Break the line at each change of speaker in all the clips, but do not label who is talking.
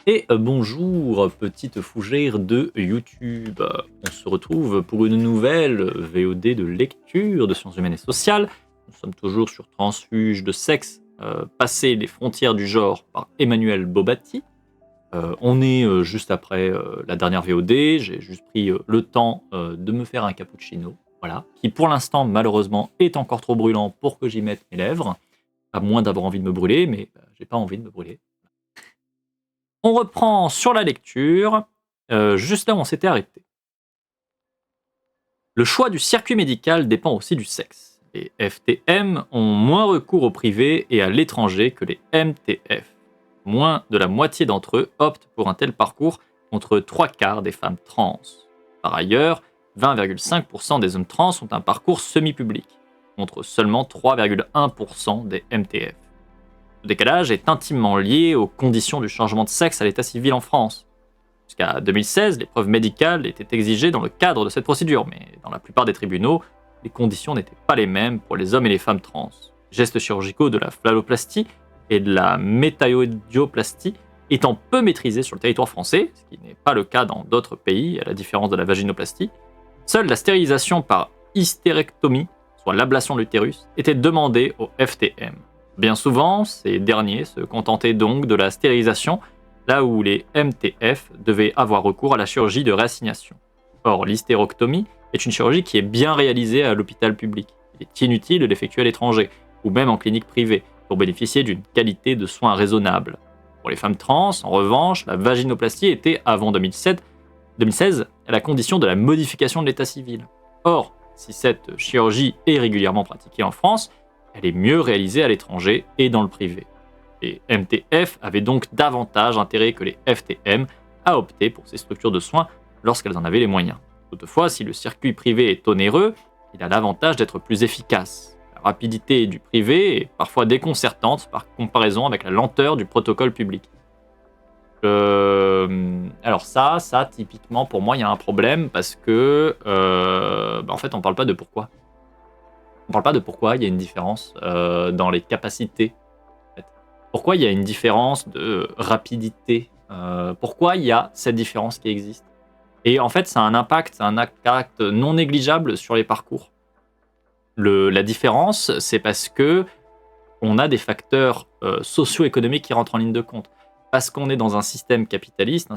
Et bonjour, petite fougère de YouTube. On se retrouve pour une nouvelle VOD de lecture de sciences humaines et sociales. Nous sommes toujours sur Transfuge de sexe, passer les frontières du genre par Emmanuel Bobatti. On est juste après la dernière VOD. J'ai juste pris le temps de me faire un cappuccino, voilà, qui pour l'instant malheureusement est encore trop brûlant pour que j'y mette mes lèvres, à moins d'avoir envie de me brûler, mais j'ai pas envie de me brûler. On reprend sur la lecture, juste là où on s'était arrêté. Le choix du circuit médical dépend aussi du sexe. Les FTM ont moins recours au privé et à l'étranger que les MTF. Moins de la moitié d'entre eux optent pour un tel parcours contre 3/4 des femmes trans. Par ailleurs, 20,5% des hommes trans ont un parcours semi-public, contre seulement 3,1% des MTF. Ce décalage est intimement lié aux conditions du changement de sexe à l'état civil en France. Jusqu'à 2016, les preuves médicales étaient exigées dans le cadre de cette procédure, mais dans la plupart des tribunaux, les conditions n'étaient pas les mêmes pour les hommes et les femmes trans. Les gestes chirurgicaux de la phalloplastie et de la métaïdioplastie étant peu maîtrisés sur le territoire français, ce qui n'est pas le cas dans d'autres pays, à la différence de la vaginoplastie, seule la stérilisation par hystérectomie, soit l'ablation de l'utérus, était demandée aux FTM. Bien souvent, ces derniers se contentaient donc de la stérilisation, là où les MTF devaient avoir recours à la chirurgie de réassignation. Or, l'hystérectomie est une chirurgie qui est bien réalisée à l'hôpital public. Il est inutile de l'effectuer à l'étranger, ou même en clinique privée, pour bénéficier d'une qualité de soins raisonnable. Pour les femmes trans, en revanche, la vaginoplastie était, avant 2016, à la condition de la modification de l'état civil. Or, si cette chirurgie est régulièrement pratiquée en France, elle est mieux réalisée à l'étranger et dans le privé. Les MTF avaient donc davantage intérêt que les FTM à opter pour ces structures de soins lorsqu'elles en avaient les moyens. Toutefois, si le circuit privé est onéreux, il a l'avantage d'être plus efficace. La rapidité du privé est parfois déconcertante par comparaison avec la lenteur du protocole public. Alors ça, typiquement, pour moi, il y a un problème parce que, en fait, on parle pas de pourquoi. On parle pas de pourquoi il y a une différence dans les capacités. En fait. Pourquoi il y a une différence de rapidité pourquoi il y a cette différence qui existe. Et en fait, ça a un impact non négligeable sur les parcours. La différence, c'est parce que on a des facteurs socio-économiques qui rentrent en ligne de compte. Parce qu'on est dans un système capitaliste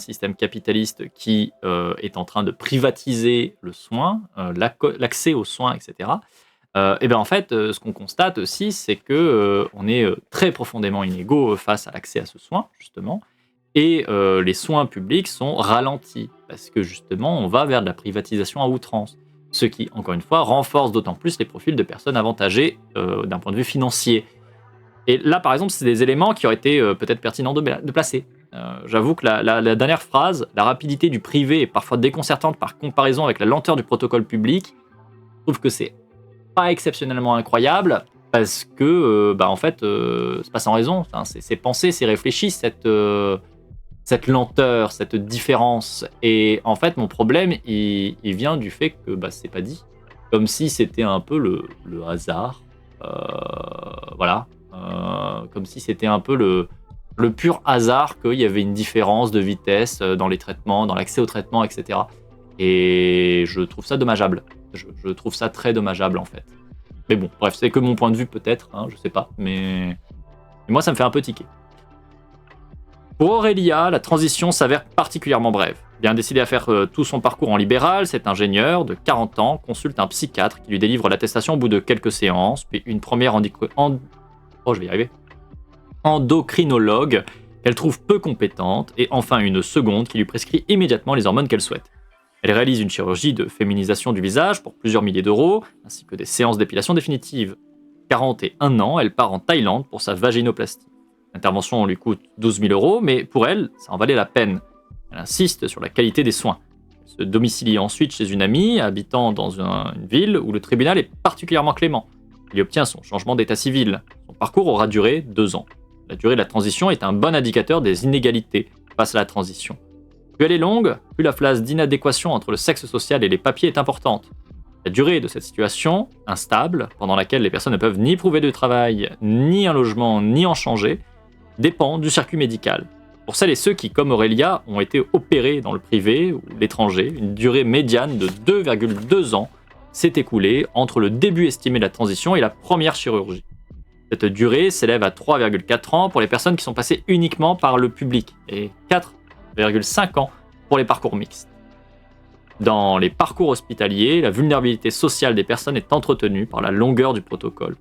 qui est en train de privatiser le soin, l'accès aux soins, etc. Et bien en fait, ce qu'on constate aussi, c'est que on est très profondément inégaux face à l'accès à ce soin, justement, et les soins publics sont ralentis, parce que justement, on va vers de la privatisation à outrance, ce qui, encore une fois, renforce d'autant plus les profils de personnes avantagées d'un point de vue financier. Et là, par exemple, c'est des éléments qui auraient été peut-être pertinents de placer. J'avoue que la dernière phrase, la rapidité du privé est parfois déconcertante par comparaison avec la lenteur du protocole public, je trouve que c'est pas exceptionnellement incroyable parce que en fait c'est pas sans raison, enfin, c'est pensé, c'est réfléchi cette lenteur, cette différence. Et en fait mon problème il vient du fait que c'est pas dit, comme si c'était un peu le hasard, voilà, comme si c'était un peu le pur hasard qu'il y avait une différence de vitesse dans les traitements, dans l'accès aux traitements, etc. Et je trouve ça dommageable. Je trouve ça très dommageable en fait. Mais bon, bref, c'est que mon point de vue peut-être, je sais pas, mais moi ça me fait un peu tiquer. Pour Aurélia, la transition s'avère particulièrement brève. Bien décidé à faire tout son parcours en libéral, cet ingénieur de 40 ans consulte un psychiatre qui lui délivre l'attestation au bout de quelques séances, puis une première endocrinologue qu'elle trouve peu compétente, et enfin une seconde qui lui prescrit immédiatement les hormones qu'elle souhaite. Elle réalise une chirurgie de féminisation du visage pour plusieurs milliers d'euros, ainsi que des séances d'épilation définitives. 41 ans, elle part en Thaïlande pour sa vaginoplastie. L'intervention lui coûte 12 000 euros, mais pour elle, ça en valait la peine. Elle insiste sur la qualité des soins. Elle se domicilie ensuite chez une amie, habitant dans une ville où le tribunal est particulièrement clément. Elle y obtient son changement d'état civil. Son parcours aura duré 2 ans. La durée de la transition est un bon indicateur des inégalités face à la transition. Plus elle est longue, plus la phase d'inadéquation entre le sexe social et les papiers est importante. La durée de cette situation, instable, pendant laquelle les personnes ne peuvent ni trouver de travail, ni un logement, ni en changer, dépend du circuit médical. Pour celles et ceux qui, comme Aurélia, ont été opérés dans le privé ou l'étranger, une durée médiane de 2,2 ans s'est écoulée entre le début estimé de la transition et la première chirurgie. Cette durée s'élève à 3,4 ans pour les personnes qui sont passées uniquement par le public et 4,5 ans pour les parcours mixtes. Dans les parcours hospitaliers, la vulnérabilité sociale des personnes est entretenue par la longueur du protocole.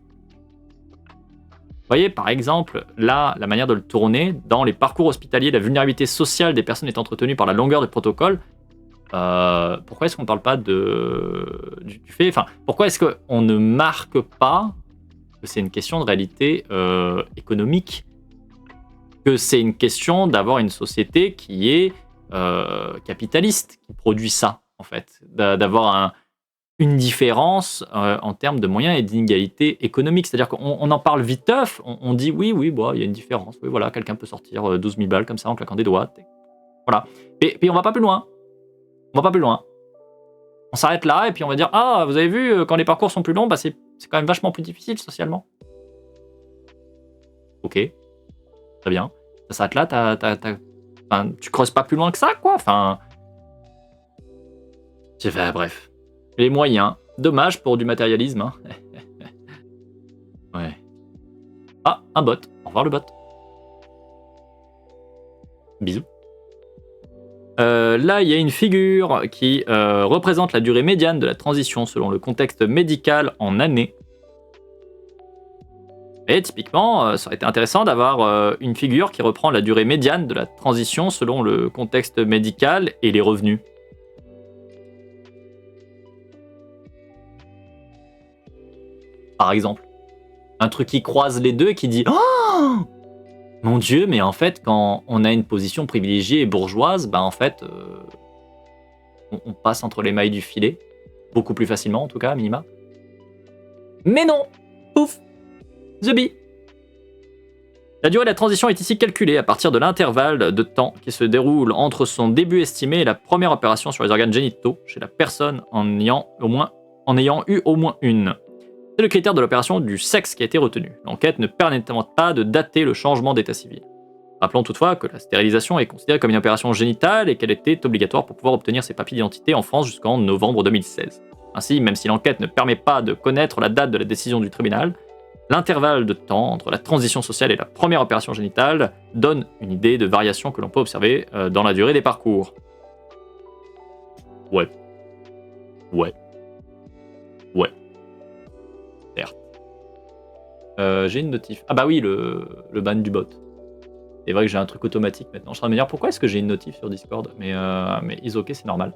Vous voyez, par exemple, là, la manière de le tourner, dans les parcours hospitaliers, la vulnérabilité sociale des personnes est entretenue par la longueur du protocole. Pourquoi est-ce qu'on ne parle pas du fait... Enfin, pourquoi est-ce qu'on ne marque pas que c'est une question de réalité économique, que c'est une question d'avoir une société qui est capitaliste, qui produit ça, en fait, d'avoir une différence en termes de moyens et d'inégalité économique. C'est-à-dire qu'on en parle viteuf, on dit oui, bon, il y a une différence. Oui, voilà, quelqu'un peut sortir 12 000 balles comme ça en claquant des doigts. Voilà. Et puis on va pas plus loin. On s'arrête là et puis on va dire ah, vous avez vu, quand les parcours sont plus longs, bah c'est quand même vachement plus difficile socialement. Ok, très bien. Ça s'arrête là, enfin, tu creuses pas plus loin que ça, quoi. Enfin, bref. Les moyens. Dommage pour du matérialisme. Hein. Ouais. Ah, un bot. Au revoir le bot. Bisous. Là, il y a une figure qui représente la durée médiane de la transition selon le contexte médical en années. Et typiquement, ça aurait été intéressant d'avoir une figure qui reprend la durée médiane de la transition selon le contexte médical et les revenus. Par exemple. Un truc qui croise les deux et qui dit « Oh mon Dieu, mais en fait, quand on a une position privilégiée et bourgeoise, bah en fait, on passe entre les mailles du filet. Beaucoup plus facilement, en tout cas, à minima. » Mais non. Pouf. The bee. La durée de la transition est ici calculée à partir de l'intervalle de temps qui se déroule entre son début estimé et la première opération sur les organes génitaux chez la personne en ayant eu au moins une. C'est le critère de l'opération du sexe qui a été retenu. L'enquête ne permet pas de dater le changement d'état civil. Rappelons toutefois que la stérilisation est considérée comme une opération génitale et qu'elle était obligatoire pour pouvoir obtenir ses papiers d'identité en France jusqu'en novembre 2016. Ainsi, même si l'enquête ne permet pas de connaître la date de la décision du tribunal, l'intervalle de temps entre la transition sociale et la première opération génitale donne une idée de variation que l'on peut observer dans la durée des parcours. Ouais. Certes. J'ai une notif. Ah bah oui, le ban du bot. C'est vrai que j'ai un truc automatique maintenant. Je suis en train de me dire pourquoi est-ce que j'ai une notif sur Discord, mais ok, c'est normal.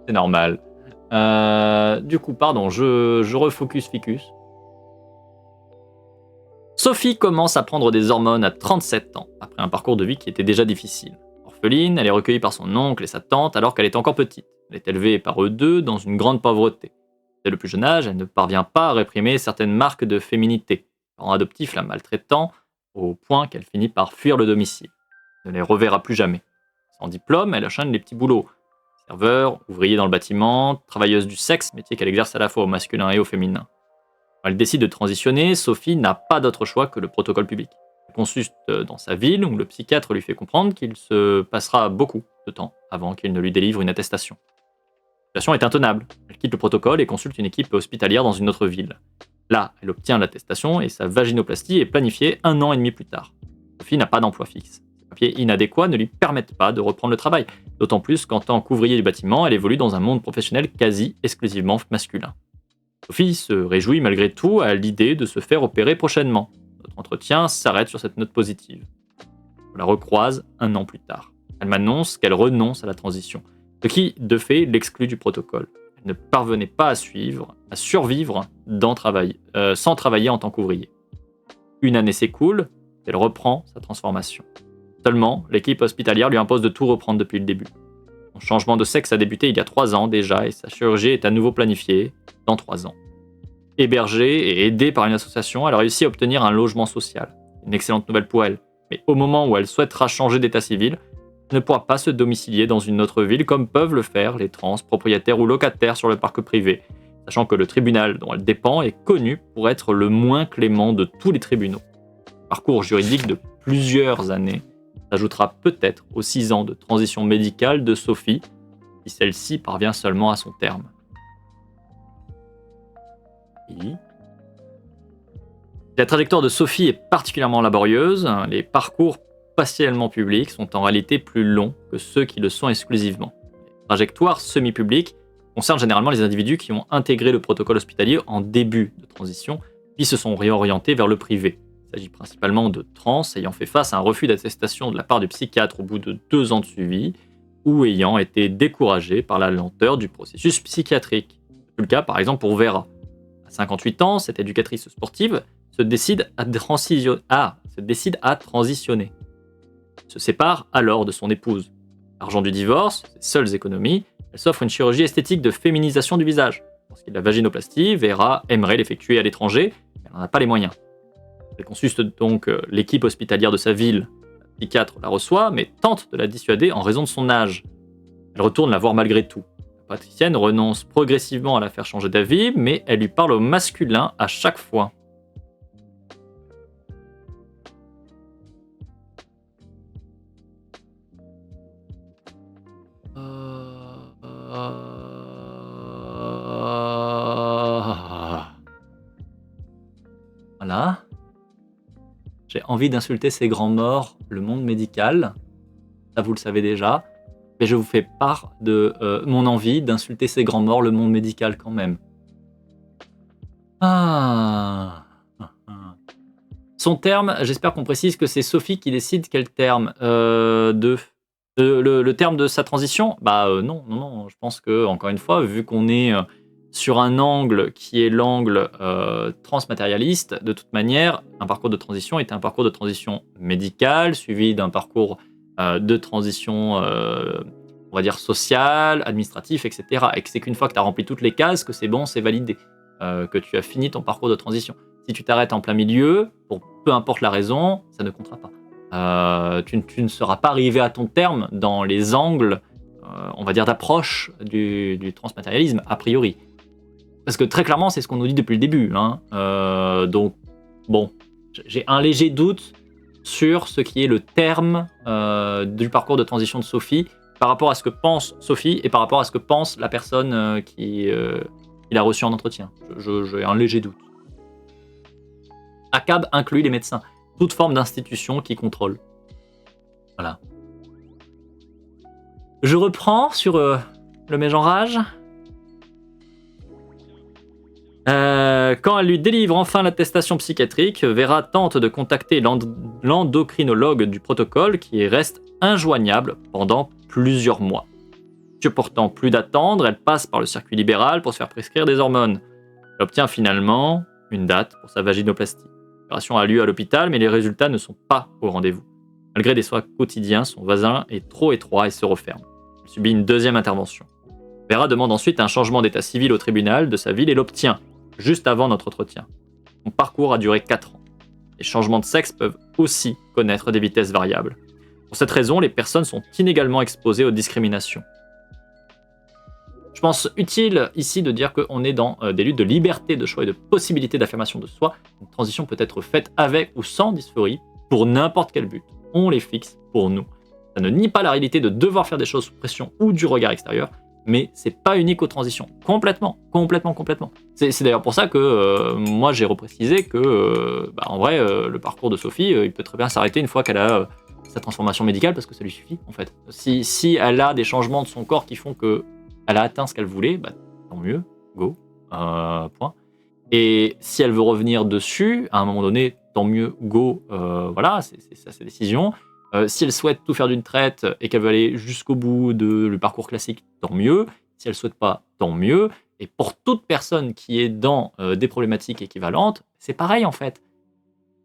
C'est normal. Du coup, pardon, je refocus ficus. Sophie commence à prendre des hormones à 37 ans, après un parcours de vie qui était déjà difficile. Orpheline, elle est recueillie par son oncle et sa tante alors qu'elle est encore petite. Elle est élevée par eux deux dans une grande pauvreté. Dès le plus jeune âge, elle ne parvient pas à réprimer certaines marques de féminité. Parents adoptifs la maltraitant au point qu'elle finit par fuir le domicile. Elle ne les reverra plus jamais. Sans diplôme, elle enchaîne les petits boulots. Serveur, ouvrier dans le bâtiment, travailleuse du sexe, métier qu'elle exerce à la fois au masculin et au féminin. Quand elle décide de transitionner, Sophie n'a pas d'autre choix que le protocole public. Elle consulte dans sa ville où le psychiatre lui fait comprendre qu'il se passera beaucoup de temps avant qu'il ne lui délivre une attestation. La situation est intenable. Elle quitte le protocole et consulte une équipe hospitalière dans une autre ville. Là, elle obtient l'attestation et sa vaginoplastie est planifiée 1 an et demi plus tard. Sophie n'a pas d'emploi fixe. Ses papiers inadéquats ne lui permettent pas de reprendre le travail, d'autant plus qu'en tant qu'ouvrier du bâtiment, elle évolue dans un monde professionnel quasi exclusivement masculin. Sophie se réjouit malgré tout à l'idée de se faire opérer prochainement. Notre entretien s'arrête sur cette note positive. On la recroise 1 an plus tard. Elle m'annonce qu'elle renonce à la transition, ce qui, de fait, l'exclut du protocole. Elle ne parvenait pas à survivre sans travailler en tant qu'ouvrier. 1 année s'écoule, elle reprend sa transformation. Seulement, l'équipe hospitalière lui impose de tout reprendre depuis le début. Son changement de sexe a débuté il y a 3 ans déjà et sa chirurgie est à nouveau planifiée dans 3 ans. Hébergée et aidée par une association, elle a réussi à obtenir un logement social. Une excellente nouvelle pour elle. Mais au moment où elle souhaitera changer d'état civil, elle ne pourra pas se domicilier dans une autre ville comme peuvent le faire les trans, propriétaires ou locataires sur le parc privé, sachant que le tribunal dont elle dépend est connu pour être le moins clément de tous les tribunaux. parcours juridique de plusieurs années s'ajoutera peut-être aux 6 ans de transition médicale de Sophie, si celle-ci parvient seulement à son terme. Oui. La trajectoire de Sophie est particulièrement laborieuse. Les parcours partiellement publics sont en réalité plus longs que ceux qui le sont exclusivement. Les trajectoires semi-publiques concernent généralement les individus qui ont intégré le protocole hospitalier en début de transition, puis se sont réorientés vers le privé. Il s'agit principalement de trans ayant fait face à un refus d'attestation de la part du psychiatre au bout de 2 ans de suivi, ou ayant été découragés par la lenteur du processus psychiatrique. C'est le cas par exemple pour Vera. À 58 ans, cette éducatrice sportive se décide à transitionner. Se sépare alors de son épouse. L'argent du divorce, ses seules économies, elle s'offre une chirurgie esthétique de féminisation du visage. Pour ce qui est de la vaginoplastie, Vera aimerait l'effectuer à l'étranger, mais elle n'en a pas les moyens. Elle consulte donc l'équipe hospitalière de sa ville. La psychiatre la reçoit, mais tente de la dissuader en raison de son âge. Elle retourne la voir malgré tout. La patricienne renonce progressivement à la faire changer d'avis, mais elle lui parle au masculin à chaque fois. Voilà. J'ai envie d'insulter ces grands morts, le monde médical. Ça, vous le savez déjà. Mais je vous fais part de mon envie d'insulter ces grands morts, le monde médical quand même. Son terme, j'espère qu'on précise que c'est Sophie qui décide quel terme le terme de sa transition. Non. Je pense que, encore une fois, vu qu'on est sur un angle qui est l'angle transmatérialiste, de toute manière, un parcours de transition est un parcours de transition médicale, suivi d'un parcours de transition, on va dire, sociale, administratif, etc. Et que c'est qu'une fois que tu as rempli toutes les cases, que c'est bon, c'est validé, que tu as fini ton parcours de transition. Si tu t'arrêtes en plein milieu, pour peu importe la raison, ça ne comptera pas. Tu ne seras pas arrivé à ton terme dans les angles, on va dire, d'approche du transmatérialisme, a priori. Parce que très clairement, c'est ce qu'on nous dit depuis le début. Donc, bon, j'ai un léger doute sur ce qui est le terme du parcours de transition de Sophie par rapport à ce que pense Sophie et par rapport à ce que pense la personne qui l'a reçu en entretien. J'ai un léger doute. ACAB inclut les médecins, toute forme d'institution qui contrôle. Voilà. Je reprends sur le mégenrage. Quand elle lui délivre enfin l'attestation psychiatrique, Vera tente de contacter l'endocrinologue du protocole qui reste injoignable pendant plusieurs mois. Supportant plus d'attendre, elle passe par le circuit libéral pour se faire prescrire des hormones. Elle obtient finalement une date pour sa vaginoplastie. L'opération a lieu à l'hôpital, mais les résultats ne sont pas au rendez-vous. Malgré des soins quotidiens, son voisin est trop étroit et se referme. Elle subit une deuxième intervention. Vera demande ensuite un changement d'état civil au tribunal de sa ville et l'obtient, juste avant notre entretien. Son parcours a duré 4 ans. Les changements de sexe peuvent aussi connaître des vitesses variables. Pour cette raison, les personnes sont inégalement exposées aux discriminations. Je pense utile ici de dire qu'on est dans des luttes de liberté de choix et de possibilité d'affirmation de soi. Une transition peut être faite avec ou sans dysphorie pour n'importe quel but. On les fixe pour nous. Ça ne nie pas la réalité de devoir faire des choses sous pression ou du regard extérieur, mais c'est pas unique aux transitions. Complètement. C'est d'ailleurs pour ça que moi j'ai reprécisé que en vrai le parcours de Sophie il peut très bien s'arrêter une fois qu'elle a sa transformation médicale parce que ça lui suffit en fait. Si elle a des changements de son corps qui font que elle a atteint ce qu'elle voulait, tant mieux, go, point. Et si elle veut revenir dessus, à un moment donné, tant mieux, go, voilà, c'est sa décision. Si elle souhaite tout faire d'une traite et qu'elle veut aller jusqu'au bout du parcours classique, tant mieux. Si elle ne souhaite pas, tant mieux. Et pour toute personne qui est dans des problématiques équivalentes, c'est pareil en fait.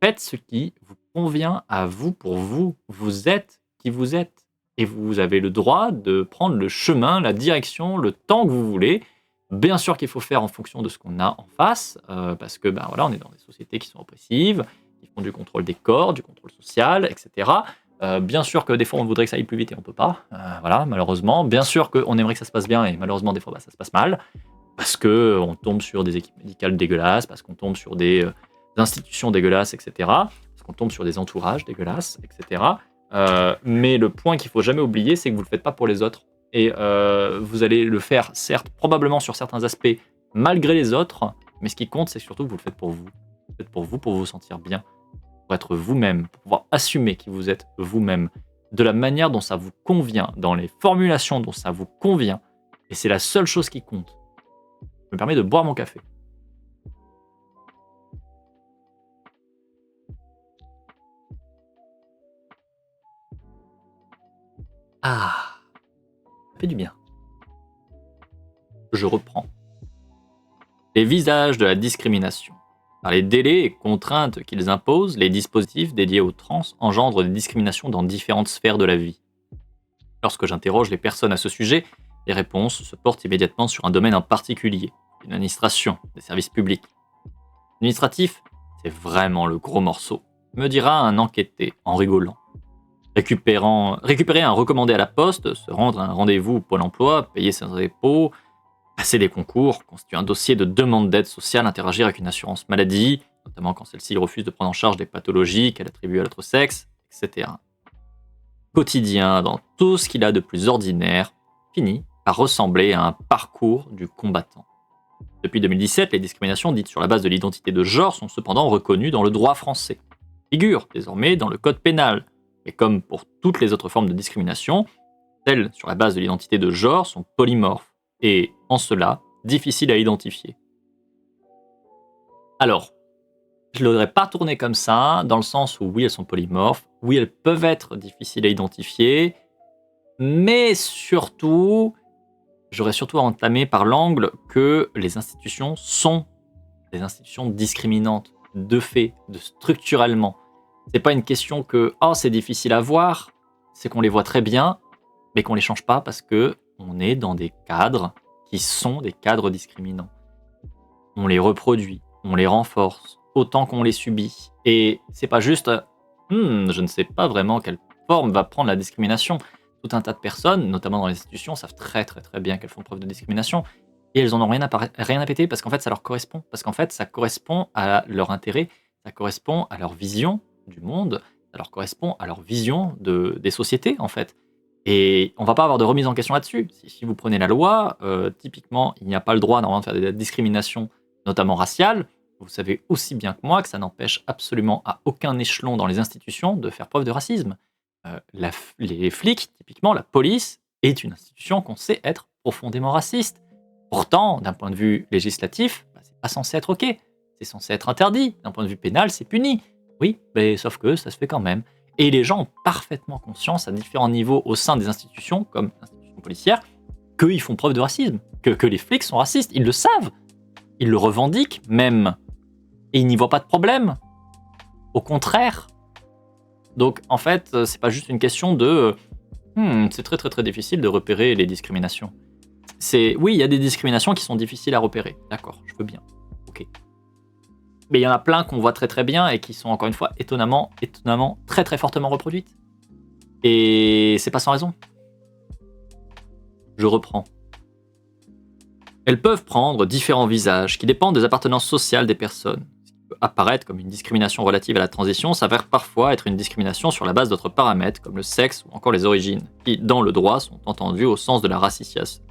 Faites ce qui vous convient à vous pour vous. Vous êtes qui vous êtes. Et vous avez le droit de prendre le chemin, la direction, le temps que vous voulez. Bien sûr qu'il faut faire en fonction de ce qu'on a en face, parce que voilà, on est dans des sociétés qui sont oppressives, qui font du contrôle des corps, du contrôle social, etc. Bien sûr que des fois on voudrait que ça aille plus vite et on peut pas, voilà, malheureusement. Bien sûr qu'on aimerait que ça se passe bien et malheureusement des fois ça se passe mal, parce qu'on tombe sur des équipes médicales dégueulasses, parce qu'on tombe sur des institutions dégueulasses, etc. Parce qu'on tombe sur des entourages dégueulasses, etc. Mais le point qu'il faut jamais oublier, c'est que vous le faites pas pour les autres. Et vous allez le faire, certes, probablement sur certains aspects, malgré les autres, mais ce qui compte, c'est surtout que vous le faites pour vous. Vous le faites pour vous sentir bien, pour être vous-même, pour pouvoir assumer qui vous êtes vous-même, de la manière dont ça vous convient, dans les formulations dont ça vous convient. Et c'est la seule chose qui compte. Je me permets de boire mon café. Ah, ça fait du bien. Je reprends. Les visages de la discrimination. Par les délais et contraintes qu'ils imposent, les dispositifs dédiés aux trans engendrent des discriminations dans différentes sphères de la vie. Lorsque j'interroge les personnes à ce sujet, les réponses se portent immédiatement sur un domaine en particulier, une administration, des services publics. L'administratif, c'est vraiment le gros morceau, me dira un enquêté en rigolant. Récupérer un recommandé à la poste, se rendre à un rendez-vous au Pôle emploi, payer ses impôts, passer des concours, constituer un dossier de demande d'aide sociale, interagir avec une assurance maladie, notamment quand celle-ci refuse de prendre en charge des pathologies qu'elle attribue à l'autre sexe, etc. Quotidien dans tout ce qu'il a de plus ordinaire, finit par ressembler à un parcours du combattant. Depuis 2017, les discriminations dites sur la base de l'identité de genre sont cependant reconnues dans le droit français. Figurent désormais dans le code pénal. Et comme pour toutes les autres formes de discrimination, celles sur la base de l'identité de genre sont polymorphes et, en cela, difficiles à identifier. Alors, je ne l'aurais pas tourné comme ça, dans le sens où oui, elles sont polymorphes, oui, elles peuvent être difficiles à identifier, mais surtout, j'aurais surtout entamé par l'angle que les institutions sont des institutions discriminantes, de fait, structurellement. C'est pas une question que « oh, c'est difficile à voir », c'est qu'on les voit très bien, mais qu'on les change pas parce que on est dans des cadres qui sont des cadres discriminants. On les reproduit, on les renforce, autant qu'on les subit. Et c'est pas juste « je ne sais pas vraiment quelle forme va prendre la discrimination ». Tout un tas de personnes, notamment dans les institutions, savent très très très bien qu'elles font preuve de discrimination et elles en ont rien à péter parce qu'en fait ça leur correspond. Parce qu'en fait ça correspond à leur intérêt, ça correspond à leur vision du monde, ça leur correspond à leur vision des sociétés en fait. Et on va pas avoir de remise en question là-dessus. Si vous prenez la loi, typiquement, il n'y a pas le droit normalement de faire des discriminations, notamment raciales. Vous savez aussi bien que moi que ça n'empêche absolument à aucun échelon dans les institutions de faire preuve de racisme. Les flics, typiquement la police, est une institution qu'on sait être profondément raciste. Pourtant, d'un point de vue législatif, c'est pas censé être ok. C'est censé être interdit. D'un point de vue pénal, c'est puni. Oui, mais sauf que ça se fait quand même. Et les gens ont parfaitement conscience à différents niveaux au sein des institutions, comme l'institution policière, qu'ils font preuve de racisme, que les flics sont racistes. Ils le savent. Ils le revendiquent même. Et ils n'y voient pas de problème. Au contraire. Donc en fait, c'est pas juste une question de c'est très très très difficile de repérer les discriminations. Oui, il y a des discriminations qui sont difficiles à repérer. D'accord, je veux bien. Ok. Mais il y en a plein qu'on voit très très bien et qui sont encore une fois étonnamment très très fortement reproduites. Et c'est pas sans raison. Je reprends. Elles peuvent prendre différents visages qui dépendent des appartenances sociales des personnes. Ce qui peut apparaître comme une discrimination relative à la transition s'avère parfois être une discrimination sur la base d'autres paramètres comme le sexe ou encore les origines, qui dans le droit sont entendus au sens de la racisation.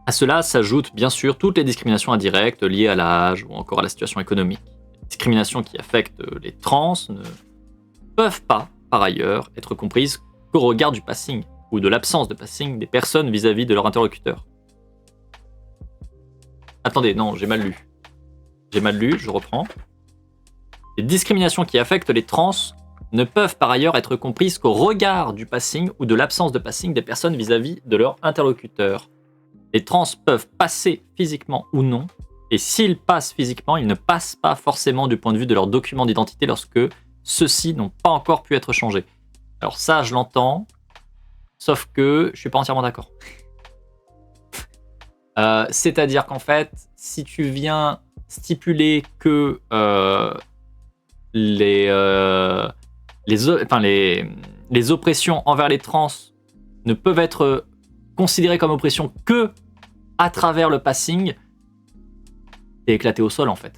À cela s'ajoutent bien sûr toutes les discriminations indirectes liées à l'âge ou encore à la situation économique. Les discriminations qui affectent les trans ne peuvent pas, par ailleurs, être comprises qu'au regard du passing ou de l'absence de passing des personnes vis-à-vis de leur interlocuteur. Attendez, non, j'ai mal lu, je reprends. Les discriminations qui affectent les trans ne peuvent par ailleurs être comprises qu'au regard du passing ou de l'absence de passing des personnes vis-à-vis de leur interlocuteur. Les trans peuvent passer physiquement ou non, et s'ils passent physiquement, ils ne passent pas forcément du point de vue de leur document d'identité lorsque ceux-ci n'ont pas encore pu être changés. Alors ça, je l'entends, sauf que je suis pas entièrement d'accord. C'est-à-dire qu'en fait, si tu viens stipuler que les oppressions envers les trans ne peuvent être considérées comme oppressions que à travers le passing, t'es éclaté au sol en fait.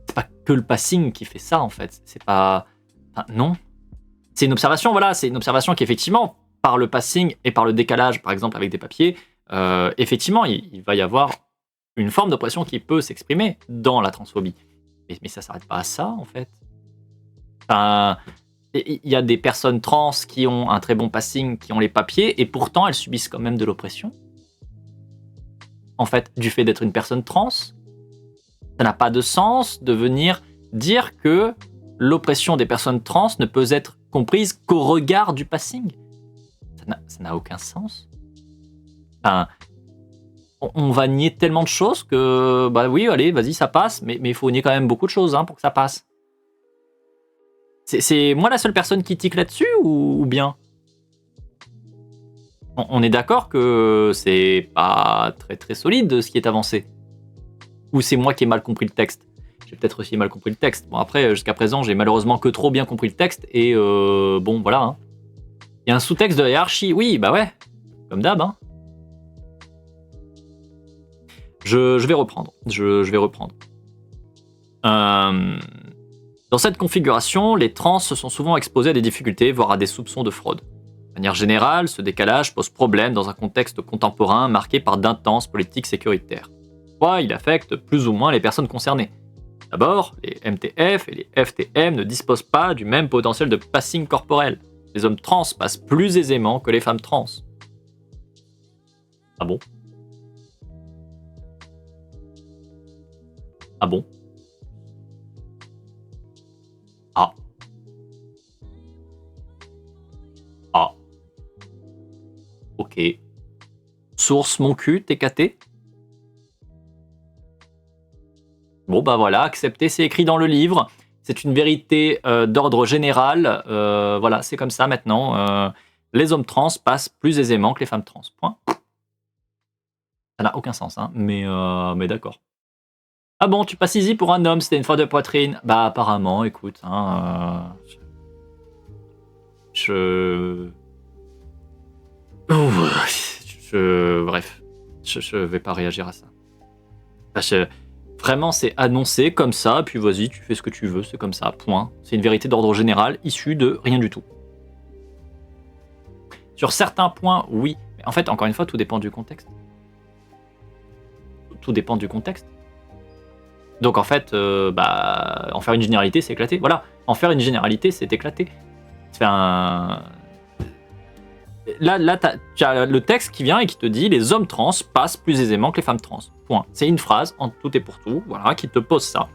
C'est pas que le passing qui fait ça en fait. C'est pas... Enfin, non. C'est une observation, voilà, c'est une observation qui effectivement, par le passing et par le décalage, par exemple avec des papiers, effectivement, il va y avoir une forme d'oppression qui peut s'exprimer dans la transphobie. Mais ça s'arrête pas à ça en fait. Enfin, il y a des personnes trans qui ont un très bon passing, qui ont les papiers, et pourtant elles subissent quand même de l'oppression. En fait, du fait d'être une personne trans, ça n'a pas de sens de venir dire que l'oppression des personnes trans ne peut être comprise qu'au regard du passing. Ça n'a aucun sens. Enfin, on va nier tellement de choses que, bah oui, allez, vas-y, ça passe, mais il faut nier quand même beaucoup de choses pour que ça passe. C'est moi la seule personne qui tique là-dessus ou bien on est d'accord que c'est pas très très solide ce qui est avancé. Ou c'est moi qui ai mal compris le texte. J'ai peut-être aussi mal compris le texte. Bon après, jusqu'à présent, j'ai malheureusement que trop bien compris le texte et bon voilà. Il y a un sous-texte de la hiérarchie. Oui, bah ouais, comme d'hab. Je vais reprendre. Je vais reprendre. Dans cette configuration, les trans sont souvent exposés à des difficultés, voire à des soupçons de fraude. De manière générale, ce décalage pose problème dans un contexte contemporain marqué par d'intenses politiques sécuritaires. Pourquoi il affecte plus ou moins les personnes concernées. D'abord, les MTF et les FTM ne disposent pas du même potentiel de passing corporel. Les hommes trans passent plus aisément que les femmes trans. Ah bon? Ah bon? Ah. Ah. Ok. Source mon cul, TKT. Bon bah voilà, accepter, c'est écrit dans le livre. C'est une vérité d'ordre général. Voilà, c'est comme ça maintenant. Les hommes trans passent plus aisément que les femmes trans. Point. Ça n'a aucun sens, mais d'accord. Ah bon, tu passes easy pour un homme, c'était une faute de poitrine. Bah apparemment, écoute, bref, je vais pas réagir à ça. Vraiment, c'est annoncé comme ça, puis vas-y, tu fais ce que tu veux, c'est comme ça, point. C'est une vérité d'ordre général, issue de rien du tout. Sur certains points, oui. Mais en fait, encore une fois, tout dépend du contexte. Tout dépend du contexte. Donc en fait, en faire une généralité, c'est éclaté. Voilà, en faire une généralité, c'est éclaté. C'est Là, tu as le texte qui vient et qui te dit « Les hommes trans passent plus aisément que les femmes trans. » Point. C'est une phrase, en tout et pour tout, voilà, qui te pose ça.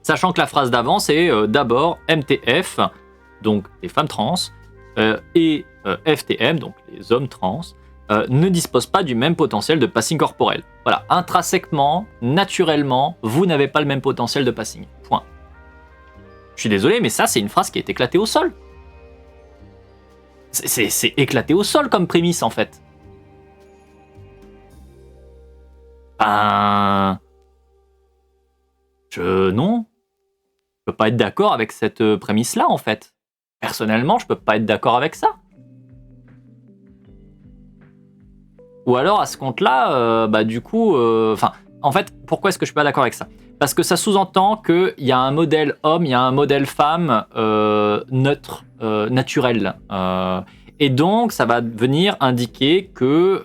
Sachant que la phrase d'avant, c'est d'abord MTF, donc les femmes trans, et FTM, donc les hommes trans, ne disposent pas du même potentiel de passing corporel. Voilà, intrinsèquement, naturellement, vous n'avez pas le même potentiel de passing. Point. Je suis désolé, mais ça, c'est une phrase qui est éclatée au sol. C'est éclaté au sol comme prémisse, en fait. Non. Je peux pas être d'accord avec cette prémisse-là, en fait. Personnellement, je peux pas être d'accord avec ça. Ou alors, à ce compte-là, du coup... en fait, pourquoi est-ce que je suis pas d'accord avec ça? Parce que ça sous-entend qu'il y a un modèle homme, il y a un modèle femme neutre, naturel. Et donc, ça va venir indiquer que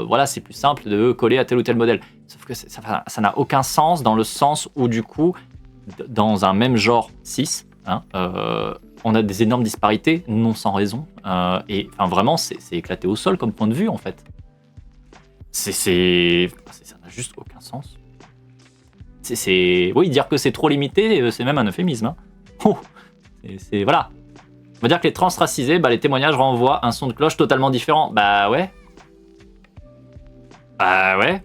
voilà, c'est plus simple de coller à tel ou tel modèle. Sauf que ça n'a aucun sens dans le sens où, du coup, dans un même genre cis, on a des énormes disparités, non sans raison. Et vraiment, c'est éclaté au sol comme point de vue, en fait. Ça n'a juste aucun sens. Oui, dire que c'est trop limité, c'est même un euphémisme. Voilà. On va dire que les transracisés, les témoignages renvoient un son de cloche totalement différent. Bah ouais. Bah ouais.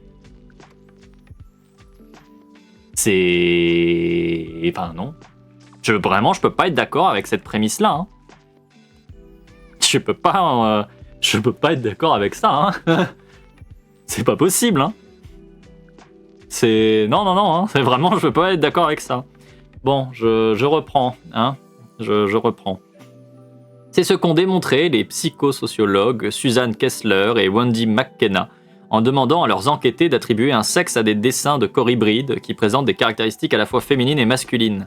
Non. Je peux pas être d'accord avec cette prémisse-là. Je peux pas être d'accord avec ça. C'est pas possible. Non. C'est vraiment, je peux pas être d'accord avec ça. Bon, je reprends. Je reprends. C'est ce qu'ont démontré les psychosociologues Susan Kessler et Wendy McKenna en demandant à leurs enquêtés d'attribuer un sexe à des dessins de corps hybrides qui présentent des caractéristiques à la fois féminines et masculines.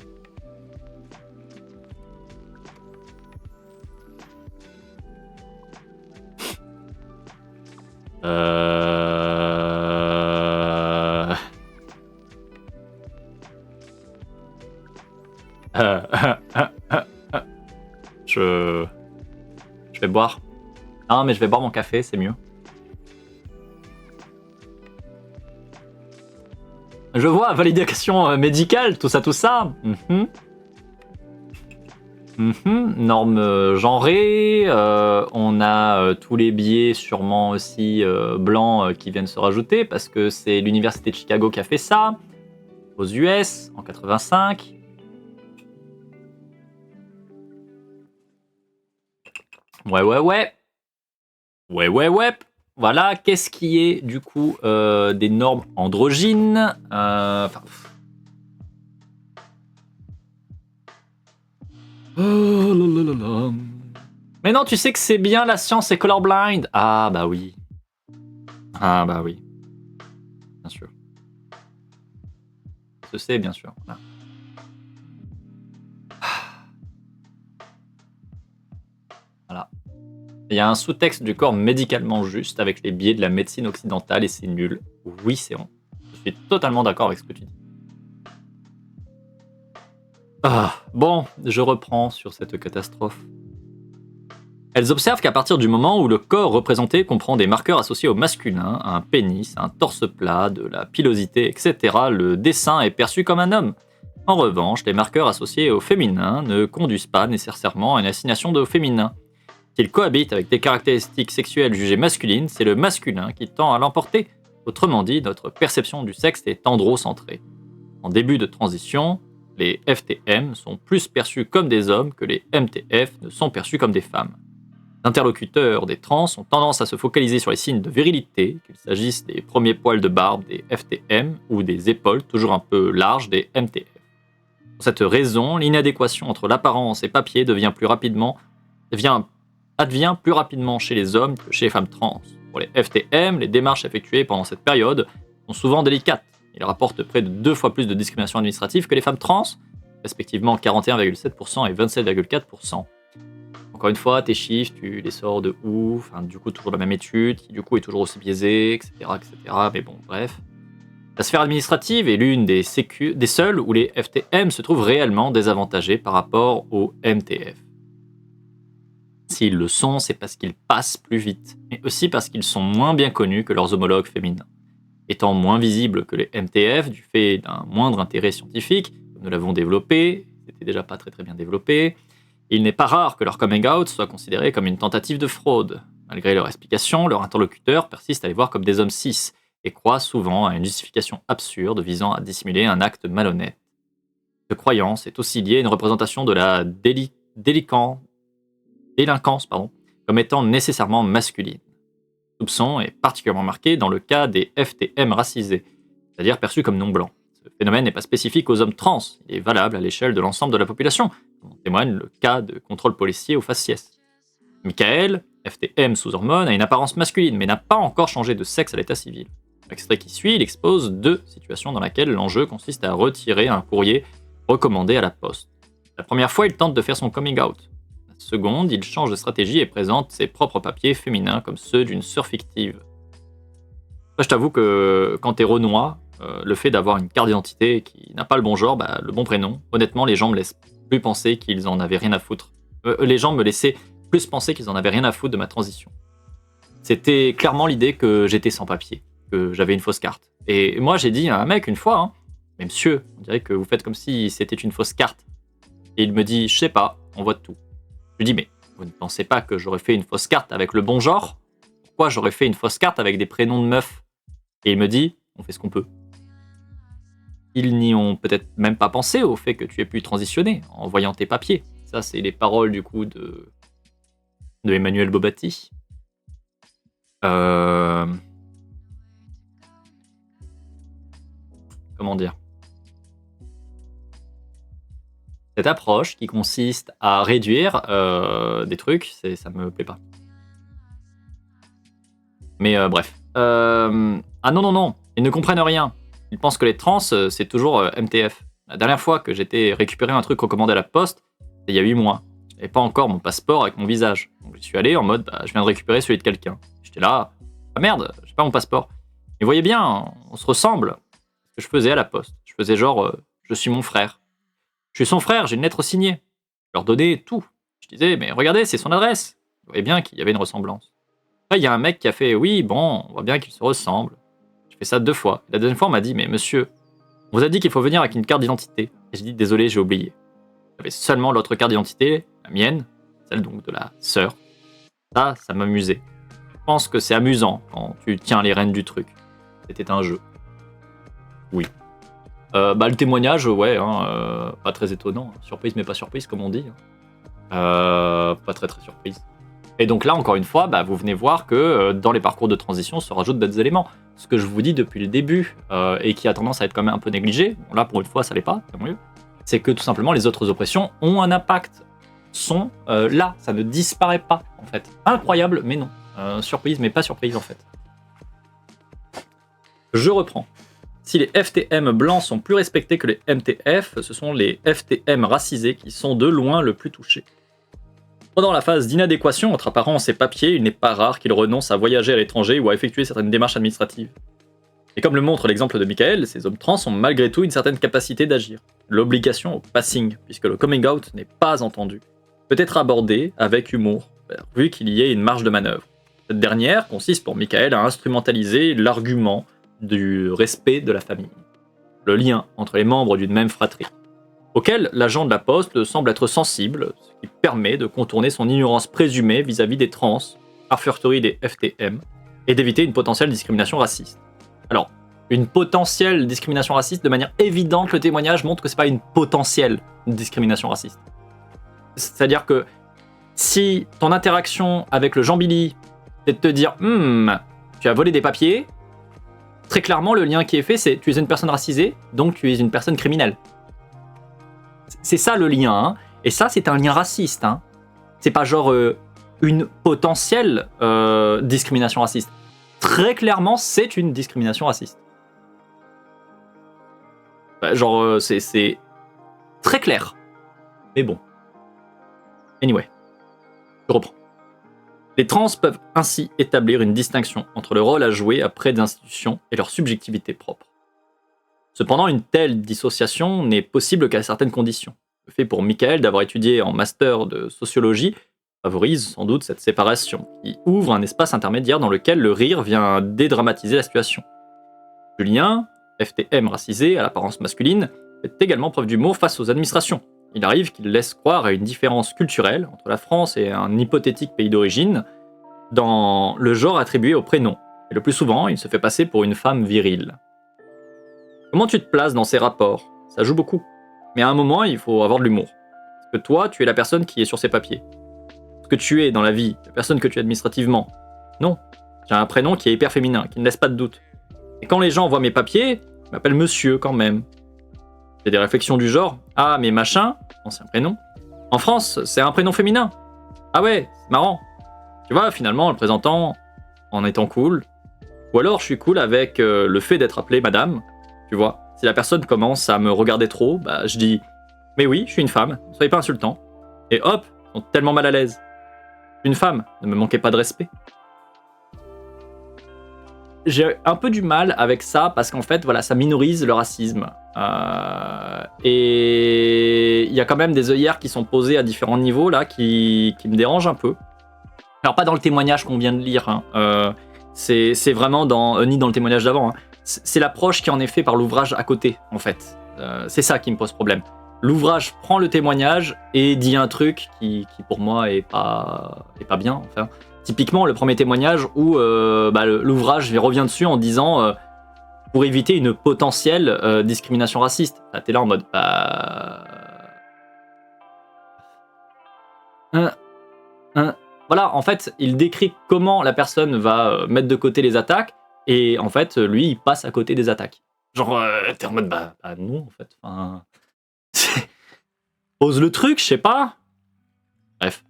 Je vais boire. Non, mais je vais boire mon café, c'est mieux. Je vois, validation médicale, tout ça. Normes genrées. On a tous les biais sûrement aussi blancs qui viennent se rajouter parce que c'est l'université de Chicago qui a fait ça aux US en 85. Ouais. Voilà, qu'est-ce qui est du coup des normes androgynes Mais non, tu sais que c'est bien, la science est colorblind. Ah bah oui. Bien sûr. Je sais, bien sûr. Voilà. Voilà. Il y a un sous-texte du corps médicalement juste avec les biais de la médecine occidentale et c'est nul. Oui, c'est bon. Je suis totalement d'accord avec ce que tu dis. Bon, je reprends sur cette catastrophe. Elles observent qu'à partir du moment où le corps représenté comprend des marqueurs associés au masculin, un pénis, un torse plat, de la pilosité, etc., le dessin est perçu comme un homme. En revanche, les marqueurs associés au féminin ne conduisent pas nécessairement à une assignation de féminin. S'ils cohabitent avec des caractéristiques sexuelles jugées masculines, c'est le masculin qui tend à l'emporter. Autrement dit, notre perception du sexe est androcentrée. En début de transition, les FTM sont plus perçus comme des hommes que les MTF ne sont perçus comme des femmes. Les interlocuteurs des trans ont tendance à se focaliser sur les signes de virilité, qu'il s'agisse des premiers poils de barbe des FTM ou des épaules toujours un peu larges des MTF. Pour cette raison, l'inadéquation entre l'apparence et papier advient plus rapidement chez les hommes que chez les femmes trans. Pour les FTM, les démarches effectuées pendant cette période sont souvent délicates. Ils rapportent près de 2 fois plus de discrimination administrative que les femmes trans, respectivement 41,7% et 27,4%. Encore une fois, tes chiffres, tu les sors de où? Enfin, du coup, toujours la même étude, qui du coup est toujours aussi biaisée, etc. Mais bon, bref. La sphère administrative est l'une des seules où les FTM se trouvent réellement désavantagés par rapport aux MTF. S'ils le sont, c'est parce qu'ils passent plus vite, mais aussi parce qu'ils sont moins bien connus que leurs homologues féminins. Étant moins visibles que les MTF du fait d'un moindre intérêt scientifique, comme nous l'avons développé, c'était déjà pas très bien développé, il n'est pas rare que leur coming out soit considéré comme une tentative de fraude. Malgré leur explication, leurs interlocuteurs persistent à les voir comme des hommes cis et croient souvent à une justification absurde visant à dissimuler un acte malhonnête. Cette croyance est aussi liée à une représentation de la délinquance comme étant nécessairement masculine. Le soupçon est particulièrement marqué dans le cas des FTM racisés, c'est-à-dire perçus comme non blancs. Ce phénomène n'est pas spécifique aux hommes trans, il est valable à l'échelle de l'ensemble de la population, comme en témoigne le cas de contrôle policier au faciès. Michael, FTM sous hormones, a une apparence masculine, mais n'a pas encore changé de sexe à l'état civil. Dans l'extrait qui suit, il expose 2 situations dans lesquelles l'enjeu consiste à retirer un courrier recommandé à la poste. La première fois, il tente de faire son coming out. La seconde, il change de stratégie et présente ses propres papiers féminins comme ceux d'une sœur fictive. Je t'avoue que quand t'es Renoir, le fait d'avoir une carte d'identité qui n'a pas le bon genre, le bon prénom, honnêtement, les gens me laissent plus penser qu'ils en avaient rien à foutre. Les gens me laissaient plus penser qu'ils en avaient rien à foutre de ma transition. C'était clairement l'idée que j'étais sans papier, que j'avais une fausse carte. Et moi, j'ai dit à un mec une fois, mais monsieur, on dirait que vous faites comme si c'était une fausse carte. Et il me dit, je sais pas, on voit tout. Je lui dis, mais vous ne pensez pas que j'aurais fait une fausse carte avec le bon genre? Pourquoi j'aurais fait une fausse carte avec des prénoms de meufs? Et il me dit, on fait ce qu'on peut. Ils n'y ont peut-être même pas pensé au fait que tu aies pu transitionner en voyant tes papiers. Ça, c'est les paroles du coup de Emmanuel Bobatti. Comment dire? Cette approche qui consiste à réduire des trucs, ça me plaît pas. Mais bref. Ah non, non, non, ils ne comprennent rien. Ils pensent que les trans, c'est toujours MTF. La dernière fois que j'étais récupéré un truc recommandé à la poste, c'était il y a 8 mois. Je n'avais pas encore mon passeport avec mon visage. Donc je suis allé en mode, je viens de récupérer celui de quelqu'un. J'étais là, ah merde, j'ai pas mon passeport. Mais voyez bien, on se ressemble. Ce que je faisais à la poste. Je faisais genre, je suis mon frère. Je suis son frère, j'ai une lettre signée. Je leur donnais tout. Je disais, mais regardez, c'est son adresse. Vous voyez bien qu'il y avait une ressemblance. Après, il y a un mec qui a fait, oui, bon, on voit bien qu'ils se ressemblent. J'ai fait ça 2 fois. La deuxième fois, on m'a dit, mais monsieur, on vous a dit qu'il faut venir avec une carte d'identité. Et j'ai dit, désolé, j'ai oublié. J'avais seulement l'autre carte d'identité, la mienne, celle donc de la sœur. Ça m'amusait. Je pense que c'est amusant quand tu tiens les rênes du truc. C'était un jeu. Oui. Le témoignage, ouais, pas très étonnant. Surprise mais pas surprise, comme on dit. Pas très très surprise. Et donc là, encore une fois, vous venez voir que dans les parcours de transition se rajoutent d'autres éléments. Ce que je vous dis depuis le début, et qui a tendance à être quand même un peu négligé, bon, là pour une fois ça l'est pas, tant mieux, c'est que tout simplement les autres oppressions ont un impact, sont là, ça ne disparaît pas en fait. Incroyable, mais non. Surprise, mais pas surprise en fait. Je reprends. Si les FTM blancs sont plus respectés que les MTF, ce sont les FTM racisés qui sont de loin le plus touchés. Pendant la phase d'inadéquation entre apparence et papier, il n'est pas rare qu'ils renoncent à voyager à l'étranger ou à effectuer certaines démarches administratives. Et comme le montre l'exemple de Michael, ces hommes trans ont malgré tout une certaine capacité d'agir. L'obligation au passing, puisque le coming out n'est pas entendu, peut être abordé avec humour, vu qu'il y ait une marge de manœuvre. Cette dernière consiste pour Michael à instrumentaliser l'argument du respect de la famille, le lien entre les membres d'une même fratrie, auquel l'agent de la poste semble être sensible, ce qui permet de contourner son ignorance présumée vis-à-vis des trans, a fortiori des FTM, et d'éviter une potentielle discrimination raciste. Alors, une potentielle discrimination raciste, de manière évidente, le témoignage montre que c'est pas une potentielle discrimination raciste. C'est-à-dire que si ton interaction avec le Jean Billy, c'est de te dire tu as volé des papiers, très clairement, le lien qui est fait, c'est tu es une personne racisée, donc tu es une personne criminelle. C'est ça le lien, hein. Et ça, c'est un lien raciste. Hein. C'est pas genre une potentielle discrimination raciste. Très clairement, c'est une discrimination raciste. C'est très clair. Mais bon. Anyway, je reprends. Les trans peuvent ainsi établir une distinction entre le rôle à jouer auprès d'institutions et leur subjectivité propre. Cependant, une telle dissociation n'est possible qu'à certaines conditions. Le fait pour Michael d'avoir étudié en master de sociologie favorise sans doute cette séparation, qui ouvre un espace intermédiaire dans lequel le rire vient dédramatiser la situation. Julien, FTM racisé à l'apparence masculine, fait également preuve d'humour face aux administrations. Il arrive qu'il laisse croire à une différence culturelle entre la France et un hypothétique pays d'origine dans le genre attribué au prénom. Et le plus souvent, il se fait passer pour une femme virile. Comment tu te places dans ces rapports? Ça joue beaucoup. Mais à un moment, il faut avoir de l'humour. Parce que toi, tu es la personne qui est sur ces papiers. Ce que tu es dans la vie, la personne que tu es administrativement. Non. J'ai un prénom qui est hyper féminin, qui ne laisse pas de doute. Et quand les gens voient mes papiers, ils m'appellent monsieur quand même. J'ai des réflexions du genre, ah mais machin, ancien prénom. En France, c'est un prénom féminin. Ah ouais, c'est marrant. Tu vois, finalement, en le présentant en étant cool. Ou alors, je suis cool avec le fait d'être appelé madame. Tu vois, si la personne commence à me regarder trop, je dis « Mais oui, je suis une femme, ne soyez pas insultant. » Et hop, ils sont tellement mal à l'aise. Je suis une femme, ne me manquez pas de respect. J'ai un peu du mal avec ça parce qu'en fait, voilà, ça minorise le racisme. Et il y a quand même des œillères qui sont posées à différents niveaux là qui me dérangent un peu. Alors pas dans le témoignage qu'on vient de lire, hein. C'est vraiment ni dans le témoignage d'avant. Hein. C'est l'approche qui en est faite par l'ouvrage à côté, en fait. C'est ça qui me pose problème. L'ouvrage prend le témoignage et dit un truc qui pour moi est pas bien. Enfin, typiquement, le premier témoignage où l'ouvrage revient dessus en disant pour éviter une potentielle discrimination raciste. T'es là en mode voilà, en fait, il décrit comment la personne va mettre de côté les attaques, et en fait, lui, il passe à côté des attaques. Genre, t'es en mode, non, en fait. Enfin, pose le truc, je sais pas. Bref.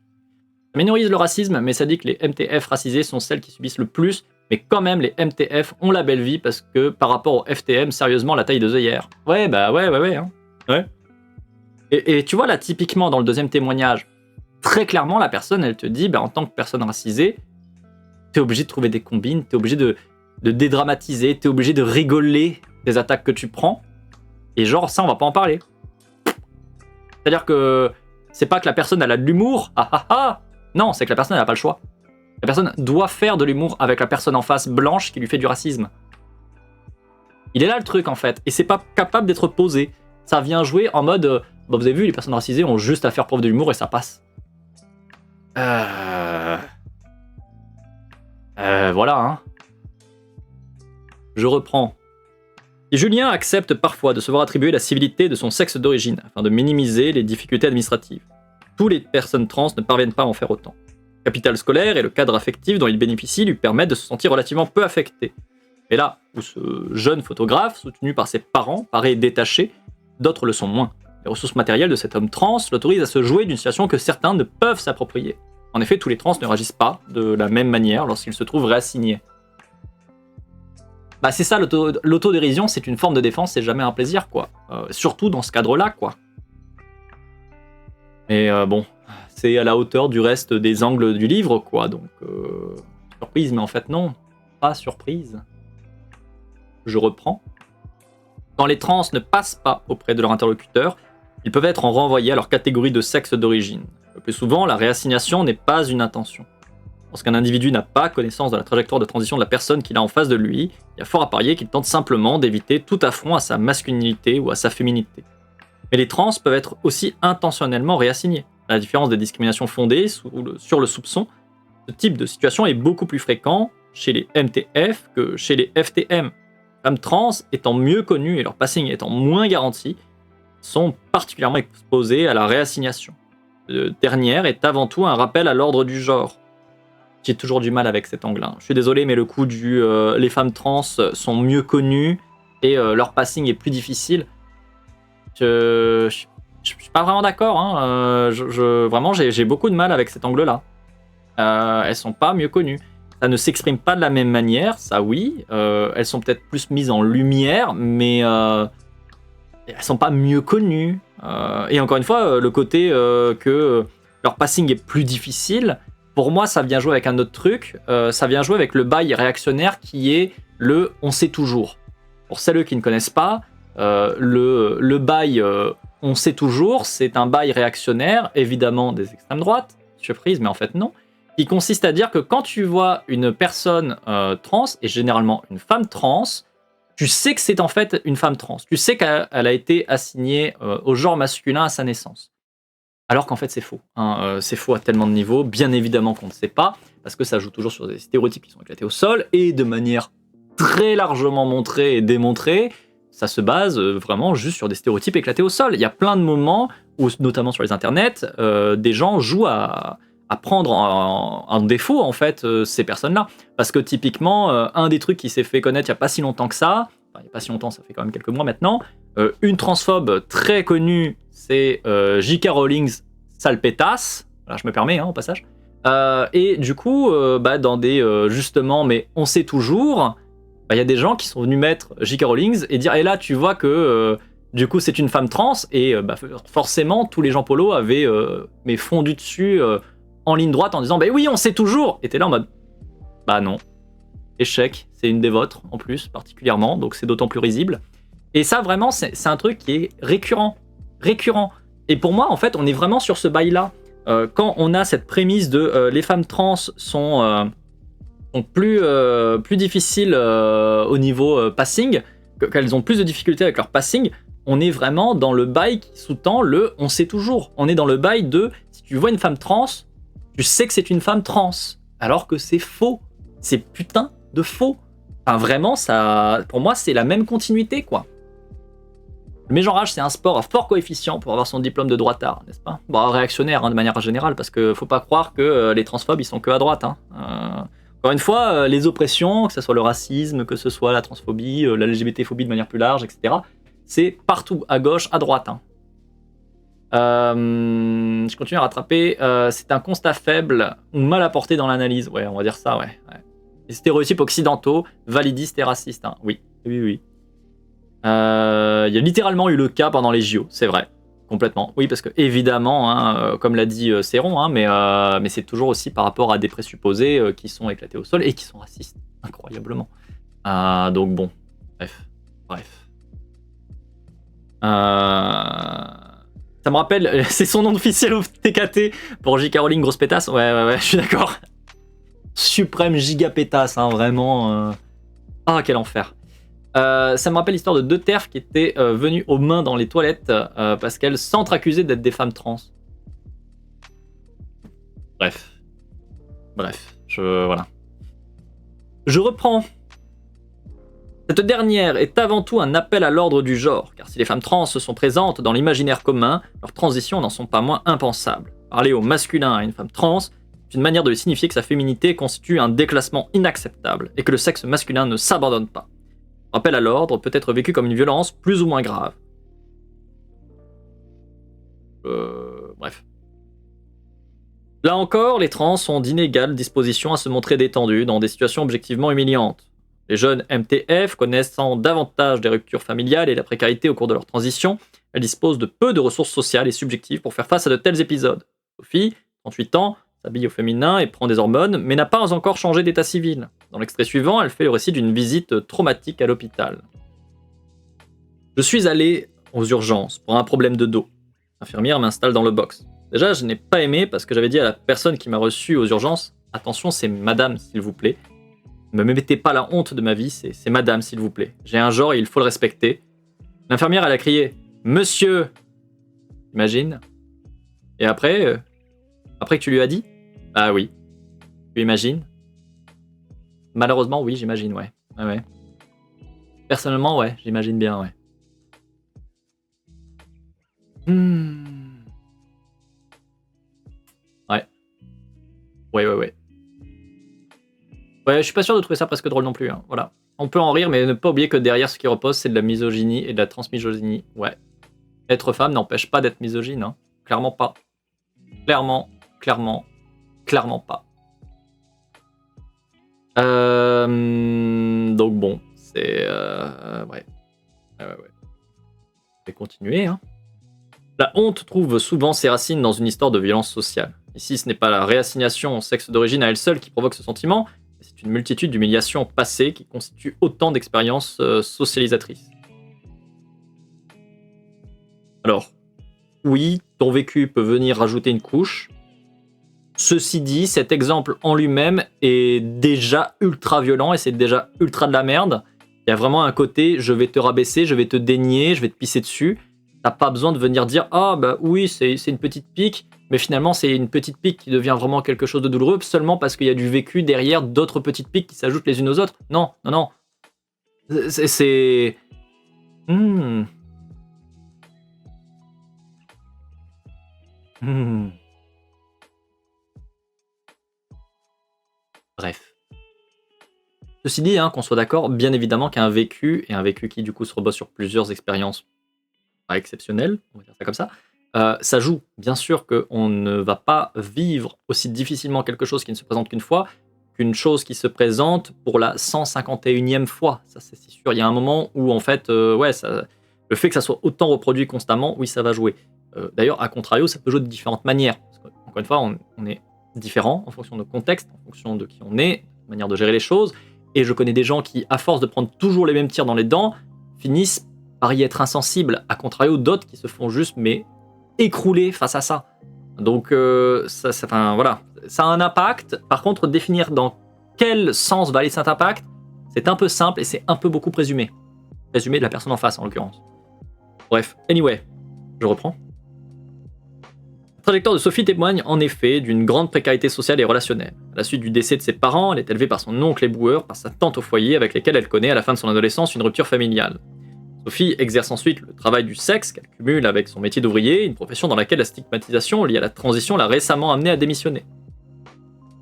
Ça minorise le racisme, mais ça dit que les MTF racisés sont celles qui subissent le plus mais quand même, les MTF ont la belle vie parce que par rapport au FTM, sérieusement, la taille de œillères. Ouais, bah ouais, hein. Ouais. Et tu vois, là, typiquement, dans le deuxième témoignage, très clairement, la personne, elle te dit, en tant que personne racisée, t'es obligé de trouver des combines, t'es obligé de dédramatiser, t'es obligé de rigoler des attaques que tu prends, et genre, ça, on va pas en parler. C'est-à-dire que c'est pas que la personne, elle a de l'humour, non, c'est que la personne, elle a pas le choix. La personne doit faire de l'humour avec la personne en face blanche qui lui fait du racisme. Il est là le truc, en fait, et c'est pas capable d'être posé. Ça vient jouer en mode, vous avez vu, les personnes racisées ont juste à faire preuve de l'humour et ça passe. Voilà, hein. Je reprends. Et Julien accepte parfois de se voir attribuer la civilité de son sexe d'origine, afin de minimiser les difficultés administratives. Toutes les personnes trans ne parviennent pas à en faire autant. Le capital scolaire et le cadre affectif dont il bénéficie lui permettent de se sentir relativement peu affecté. Et là où ce jeune photographe, soutenu par ses parents, paraît détaché, d'autres le sont moins. Les ressources matérielles de cet homme trans l'autorisent à se jouer d'une situation que certains ne peuvent s'approprier. En effet, tous les trans ne réagissent pas de la même manière lorsqu'ils se trouvent réassignés. C'est ça, l'autodérision, c'est une forme de défense, c'est jamais un plaisir, quoi. Surtout dans ce cadre-là, quoi. Mais bon, c'est à la hauteur du reste des angles du livre, quoi. Donc, surprise, mais en fait, non. Pas surprise. Je reprends. Quand les trans ne passent pas auprès de leur interlocuteur, ils peuvent être renvoyés à leur catégorie de sexe d'origine. Le plus souvent, la réassignation n'est pas une intention. Lorsqu'un individu n'a pas connaissance de la trajectoire de transition de la personne qu'il a en face de lui, il y a fort à parier qu'il tente simplement d'éviter tout affront à sa masculinité ou à sa féminité. Mais les trans peuvent être aussi intentionnellement réassignés. À la différence des discriminations fondées sur le soupçon, ce type de situation est beaucoup plus fréquent chez les MTF que chez les FTM. Les femmes trans étant mieux connues et leur passing étant moins garanti, sont particulièrement exposées à la réassignation. Cette dernière est avant tout un rappel à l'ordre du genre. J'ai toujours du mal avec cet angle-là. Je suis désolé, mais le coup du les femmes trans sont mieux connues et leur passing est plus difficile. Je suis pas vraiment d'accord. Hein. Vraiment, j'ai beaucoup de mal avec cet angle-là. Elles sont pas mieux connues. Ça ne s'exprime pas de la même manière, ça oui. Elles sont peut-être plus mises en lumière, mais elles sont pas mieux connues. Et encore une fois, le côté que leur passing est plus difficile, pour moi, ça vient jouer avec un autre truc. Ça vient jouer avec le bail réactionnaire qui est le « on sait toujours ». Pour celles qui ne connaissent pas, le bail on sait toujours, c'est un bail réactionnaire, évidemment des extrêmes droites, surprise, mais en fait non, qui consiste à dire que quand tu vois une personne trans, et généralement une femme trans, tu sais que c'est en fait une femme trans. Tu sais qu'elle a été assignée au genre masculin à sa naissance. Alors qu'en fait c'est faux. C'est faux à tellement de niveaux, bien évidemment qu'on ne sait pas, parce que ça joue toujours sur des stéréotypes qui sont éclatés au sol, et de manière très largement montrée et démontrée, ça se base vraiment juste sur des stéréotypes éclatés au sol. Il y a plein de moments où, notamment sur les internets, des gens jouent à prendre en défaut en fait ces personnes-là. Parce que typiquement, un des trucs qui s'est fait connaître il n'y a pas si longtemps que ça, enfin il n'y a pas si longtemps, ça fait quand même quelques mois maintenant, une transphobe très connue, c'est J.K. Rowling, sale pétasse, voilà, je me permets au passage, et du coup, dans des justement, mais on sait toujours, il y a des gens qui sont venus mettre J.K. Rowling et dire, et là tu vois que du coup c'est une femme trans, et forcément tous les gens polo avaient fondu dessus en ligne droite en disant oui on sait toujours, et t'es là en mode non, échec, c'est une des vôtres en plus particulièrement, donc c'est d'autant plus risible. Et ça vraiment c'est un truc qui est récurrent, et pour moi en fait on est vraiment sur ce bail là quand on a cette prémisse de les femmes trans sont plus difficiles au niveau passing, qu'elles ont plus de difficultés avec leur passing. On est vraiment dans le bail qui sous-tend le on sait toujours. On est dans le bail de si tu vois une femme trans, tu sais que c'est une femme trans, alors que c'est faux. C'est putain de faux. Enfin, vraiment, ça, pour moi, c'est la même continuité, quoi. Le mégenrage, c'est un sport à fort coefficient pour avoir son diplôme de droitard, n'est-ce pas? Réactionnaire, de manière générale, parce que faut pas croire que les transphobes, ils sont que à droite. Encore une fois, les oppressions, que ce soit le racisme, que ce soit la transphobie, la LGBT-phobie de manière plus large, etc., c'est partout, à gauche, à droite. Je continue à rattraper. C'est un constat faible ou mal apporté dans l'analyse. Ouais, on va dire ça, ouais. Les stéréotypes occidentaux, validistes et racistes. Hein. Oui. Il y a littéralement eu le cas pendant les JO, c'est vrai. Complètement. Oui, parce que évidemment, hein, comme l'a dit Céron, hein, mais c'est toujours aussi par rapport à des présupposés qui sont éclatés au sol et qui sont racistes, incroyablement. Donc bon, bref. Ça me rappelle, c'est son nom officiel au TKT pour J.K. Rowling, grosse pétasse. Ouais, je suis d'accord. Suprême giga pétasse, hein, vraiment. Quel enfer. Ça me rappelle l'histoire de 2 TERF qui étaient venus aux mains dans les toilettes parce qu'elles s'entre-accusaient d'être des femmes trans. Bref, voilà. Je reprends. Cette dernière est avant tout un appel à l'ordre du genre, car si les femmes trans sont présentes dans l'imaginaire commun, leurs transitions n'en sont pas moins impensables. Parler au masculin à une femme trans est une manière de lui signifier que sa féminité constitue un déclassement inacceptable et que le sexe masculin ne s'abandonne pas. Rappel à l'ordre peut être vécu comme une violence plus ou moins grave. Bref. Là encore, les trans ont d'inégales dispositions à se montrer détendus dans des situations objectivement humiliantes. Les jeunes MTF, connaissant davantage des ruptures familiales et la précarité au cours de leur transition, elles disposent de peu de ressources sociales et subjectives pour faire face à de tels épisodes. Sophie, 38 ans, s'habille au féminin et prend des hormones, mais n'a pas encore changé d'état civil. Dans l'extrait suivant, elle fait le récit d'une visite traumatique à l'hôpital. Je suis allé aux urgences pour un problème de dos. L'infirmière m'installe dans le box. Déjà, je n'ai pas aimé parce que j'avais dit à la personne qui m'a reçu aux urgences « Attention, c'est madame, s'il vous plaît. Ne me mettez pas la honte de ma vie, c'est madame, s'il vous plaît. J'ai un genre et il faut le respecter. » L'infirmière, elle a crié « Monsieur !» Imagine. Et après que tu lui as dit ? Ah oui. Tu imagines ? Malheureusement, oui, j'imagine, ouais. Ouais. Personnellement, ouais, j'imagine bien, ouais. Ouais. Ouais, je suis pas sûr de trouver ça presque drôle non plus, hein. Voilà. On peut en rire, mais ne pas oublier que derrière ce qui repose, c'est de la misogynie et de la transmisogynie. Ouais. Être femme n'empêche pas d'être misogyne, hein. Clairement pas. Clairement pas. Donc bon, c'est... ouais. Je vais continuer, hein. La honte trouve souvent ses racines dans une histoire de violence sociale. Ici, ce n'est pas la réassignation au sexe d'origine à elle seule qui provoque ce sentiment, mais c'est une multitude d'humiliations passées qui constituent autant d'expériences socialisatrices. Alors, oui, ton vécu peut venir rajouter une couche. Ceci dit, cet exemple en lui-même est déjà ultra violent et c'est déjà ultra de la merde. Il y a vraiment un côté, je vais te rabaisser, je vais te dénier, je vais te pisser dessus. T'as pas besoin de venir dire « Ah bah oui, c'est une petite pique », mais finalement c'est une petite pique qui devient vraiment quelque chose de douloureux seulement parce qu'il y a du vécu derrière d'autres petites piques qui s'ajoutent les unes aux autres. Non. C'est... Bref. Ceci dit, hein, qu'on soit d'accord, bien évidemment qu'un vécu, et un vécu qui du coup se repose sur plusieurs expériences pas exceptionnelles, on va dire ça comme ça, ça joue. Bien sûr qu'on ne va pas vivre aussi difficilement quelque chose qui ne se présente qu'une fois, qu'une chose qui se présente pour la 151e fois. Ça c'est sûr. Il y a un moment où en fait, le fait que ça soit autant reproduit constamment, oui, ça va jouer. D'ailleurs, à contrario, ça peut jouer de différentes manières. Parce que, encore une fois, on est différents en fonction de contexte, en fonction de qui on est, manière de gérer les choses. Et je connais des gens qui, à force de prendre toujours les mêmes tirs dans les dents, finissent par y être insensibles. À contrario, d'autres qui se font juste écrouler face à ça. Donc, ça a un impact. Par contre, définir dans quel sens va aller cet impact, c'est un peu simple et c'est un peu beaucoup présumé. Présumé de la personne en face, en l'occurrence. Bref, anyway, je reprends. La trajectoire de Sophie témoigne en effet d'une grande précarité sociale et relationnelle. À la suite du décès de ses parents, elle est élevée par son oncle éboueur, par sa tante au foyer, avec lesquelles elle connaît à la fin de son adolescence une rupture familiale. Sophie exerce ensuite le travail du sexe qu'elle cumule avec son métier d'ouvrier, une profession dans laquelle la stigmatisation liée à la transition l'a récemment amenée à démissionner.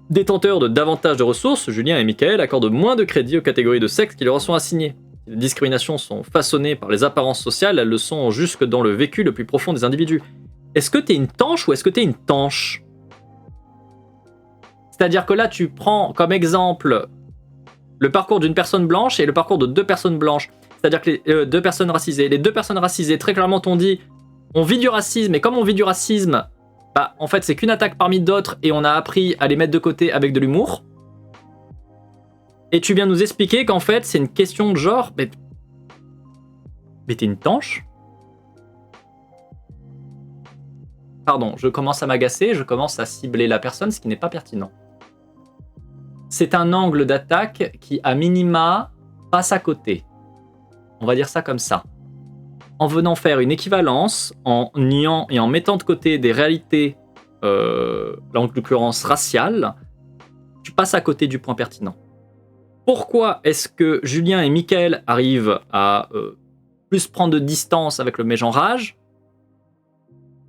Détenteurs de davantage de ressources, Julien et Michael accordent moins de crédit aux catégories de sexe qui leur sont assignées. Si les discriminations sont façonnées par les apparences sociales, elles le sont jusque dans le vécu le plus profond des individus. Est-ce que t'es une tanche ou est-ce que t'es une tanche ? C'est-à-dire que là, tu prends comme exemple le parcours d'une personne blanche et le parcours de 2 personnes blanches. C'est-à-dire que les 2 personnes racisées. Les 2 personnes racisées, très clairement, t'ont dit on vit du racisme, et comme on vit du racisme, bah, en fait, c'est qu'une attaque parmi d'autres et on a appris à les mettre de côté avec de l'humour. Et tu viens nous expliquer qu'en fait, c'est une question de genre. Mais t'es une tanche? Pardon, je commence à m'agacer, je commence à cibler la personne, ce qui n'est pas pertinent. C'est un angle d'attaque qui, à minima, passe à côté. On va dire ça comme ça. En venant faire une équivalence, en niant et en mettant de côté des réalités, en l'occurrence raciales, tu passes à côté du point pertinent. Pourquoi est-ce que Julien et Michael arrivent à plus prendre de distance avec le mégenrage?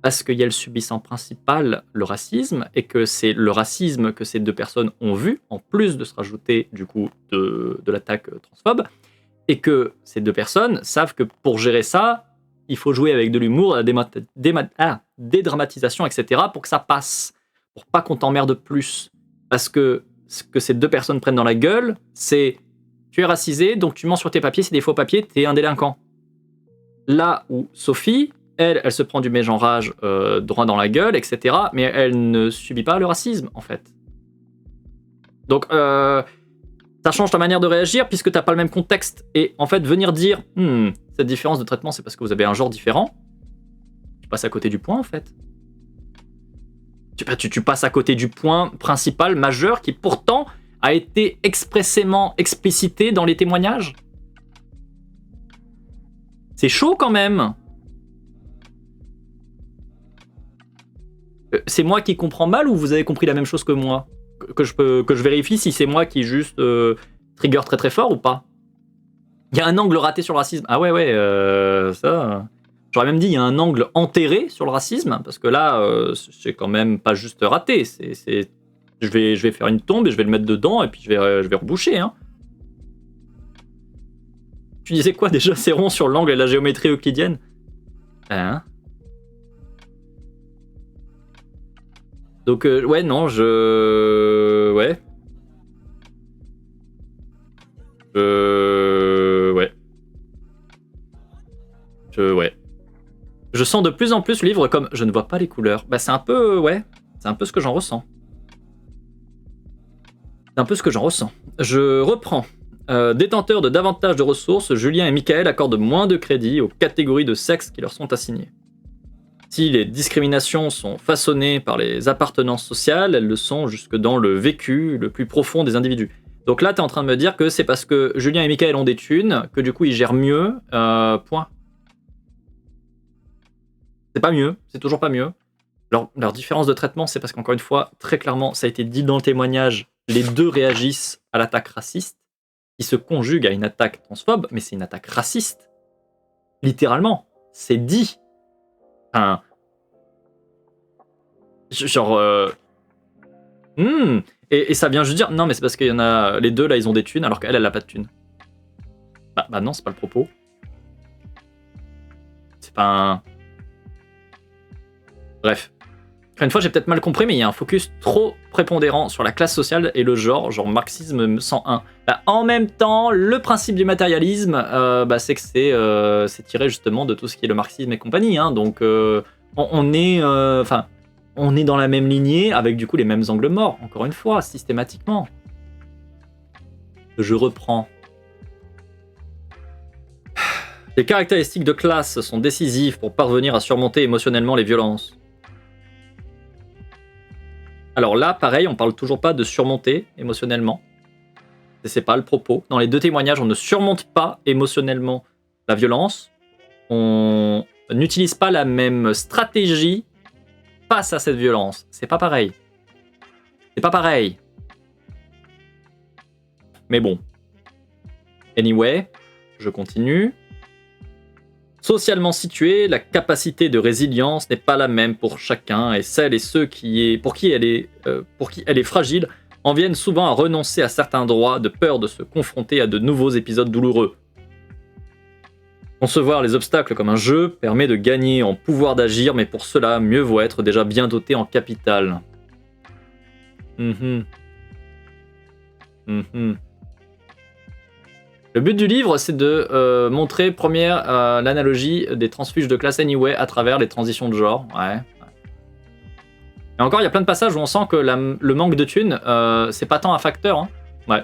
Parce qu'elles subissent en principal le racisme, et que c'est le racisme que ces 2 personnes ont vu, en plus de se rajouter du coup de l'attaque transphobe, et que ces 2 personnes savent que pour gérer ça, il faut jouer avec de l'humour, la dédramatisation, etc. pour que ça passe, pour pas qu'on t'emmerde plus. Parce que ce que ces 2 personnes prennent dans la gueule, c'est tu es racisé, donc tu mens sur tes papiers, c'est des faux papiers, t'es un délinquant. Là où Sophie, elle se prend du mégenrage droit dans la gueule, etc. Mais elle ne subit pas le racisme, en fait. Donc, ça change ta manière de réagir puisque t'as pas le même contexte. Et en fait, venir dire cette différence de traitement, c'est parce que vous avez un genre différent, tu passes à côté du point, en fait. Tu passes à côté du point principal, majeur, qui pourtant a été expressément explicité dans les témoignages. C'est chaud quand même. C'est moi qui comprends mal ou vous avez compris la même chose que moi? Que je vérifie si c'est moi qui juste trigger très très fort ou pas? Il y a un angle raté sur le racisme. Ah ouais, ça... J'aurais même dit il y a un angle enterré sur le racisme, parce que là, c'est quand même pas juste raté. Je vais faire une tombe et je vais le mettre dedans et puis je vais reboucher. Hein. Tu disais quoi déjà? C'est rond sur l'angle et la géométrie euclidienne? Hein? Donc, ouais, non, ouais. Ouais. Je sens de plus en plus le livre comme je ne vois pas les couleurs. Bah, c'est un peu, ouais, c'est un peu ce que j'en ressens. Je reprends. Détenteurs de davantage de ressources, Julien et Michael accordent moins de crédit aux catégories de sexe qui leur sont assignées. Si les discriminations sont façonnées par les appartenances sociales, elles le sont jusque dans le vécu le plus profond des individus. Donc là, tu es en train de me dire que c'est parce que Julien et Michael ont des thunes, que du coup ils gèrent mieux, point. C'est pas mieux, c'est toujours pas mieux. Leur différence de traitement, c'est parce qu'encore une fois, très clairement, ça a été dit dans le témoignage, les 2 réagissent à l'attaque raciste, qui se conjugue à une attaque transphobe, mais c'est une attaque raciste. Littéralement, c'est dit. Enfin, genre... Et ça vient juste dire, non mais c'est parce qu'il y en a... Les 2 là, ils ont des thunes, alors qu'elle, elle a pas de thunes. Bah non, c'est pas le propos. C'est pas un... Bref. Une fois, j'ai peut-être mal compris, mais il y a un focus trop prépondérant sur la classe sociale et le genre marxisme 101. Bah, en même temps, le principe du matérialisme, c'est que c'est tiré justement de tout ce qui est le marxisme et compagnie. Hein, donc, on est dans la même lignée avec du coup les mêmes angles morts, encore une fois, systématiquement. Je reprends. Les caractéristiques de classe sont décisives pour parvenir à surmonter émotionnellement les violences. Alors là, pareil, on parle toujours pas de surmonter émotionnellement. C'est pas le propos. Dans les 2 témoignages, on ne surmonte pas émotionnellement la violence. On n'utilise pas la même stratégie face à cette violence. C'est pas pareil. Mais bon. Anyway, je continue. Socialement située, la capacité de résilience n'est pas la même pour chacun, et celles et ceux pour qui elle est fragile en viennent souvent à renoncer à certains droits de peur de se confronter à de nouveaux épisodes douloureux. Concevoir les obstacles comme un jeu permet de gagner en pouvoir d'agir, mais pour cela, mieux vaut être déjà bien doté en capital. Le but du livre, c'est de montrer, première, l'analogie des transfuges de classe Anyway à travers les transitions de genre. Ouais. Et encore, il y a plein de passages où on sent que le manque de thunes, c'est pas tant un facteur. Hein. Ouais.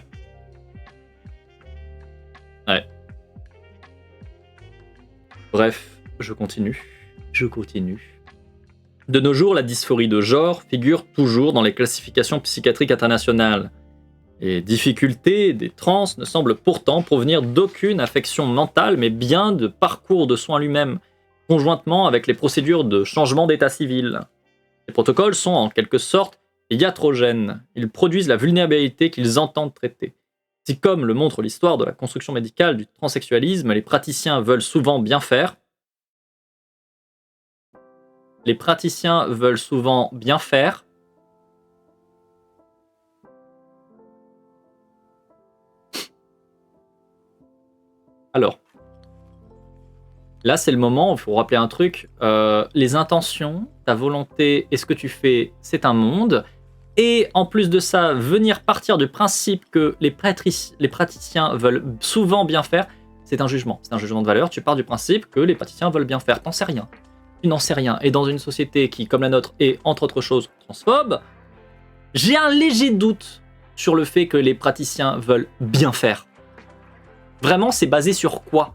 Bref, je continue. De nos jours, la dysphorie de genre figure toujours dans les classifications psychiatriques internationales. Les difficultés des trans ne semblent pourtant provenir d'aucune affection mentale, mais bien de parcours de soins lui-même, conjointement avec les procédures de changement d'état civil. Les protocoles sont en quelque sorte iatrogènes. Ils produisent la vulnérabilité qu'ils entendent traiter. Si, comme le montre l'histoire de la construction médicale du transsexualisme, les praticiens veulent souvent bien faire, alors, là c'est le moment, il faut rappeler un truc, les intentions, ta volonté et ce que tu fais, c'est un monde. Et en plus de ça, venir partir du principe que les praticiens veulent souvent bien faire, c'est un jugement. C'est un jugement de valeur. Tu pars du principe que les praticiens veulent bien faire. T'en sais rien. Tu n'en sais rien. Et dans une société qui, comme la nôtre, est, entre autres choses, transphobe, j'ai un léger doute sur le fait que les praticiens veulent bien faire. Vraiment, c'est basé sur quoi ?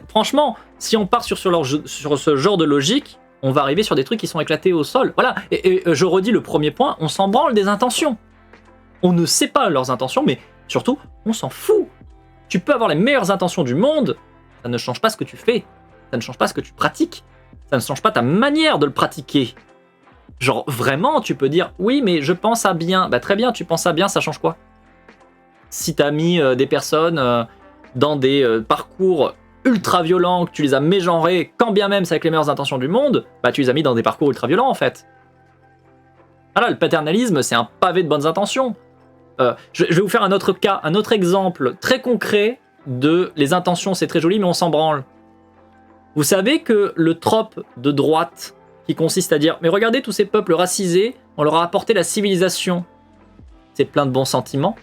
Franchement, si on part sur ce genre de logique, on va arriver sur des trucs qui sont éclatés au sol. Voilà, et je redis le premier point, on s'en branle des intentions. On ne sait pas leurs intentions, mais surtout, on s'en fout. Tu peux avoir les meilleures intentions du monde, ça ne change pas ce que tu fais, ça ne change pas ce que tu pratiques, ça ne change pas ta manière de le pratiquer. Genre, vraiment, tu peux dire, oui, mais je pense à bien. Bah très bien, tu penses à bien, ça change quoi ? Si t'as mis des personnes dans des parcours ultra violents, que tu les as mégenrés, quand bien même c'est avec les meilleures intentions du monde, bah tu les as mis dans des parcours ultra violents en fait. Voilà, le paternalisme, c'est un pavé de bonnes intentions. Je vais vous faire un autre cas, un autre exemple très concret de les intentions, c'est très joli, mais on s'en branle. Vous savez que le trope de droite qui consiste à dire « Mais regardez tous ces peuples racisés, on leur a apporté la civilisation. » C'est plein de bons sentiments.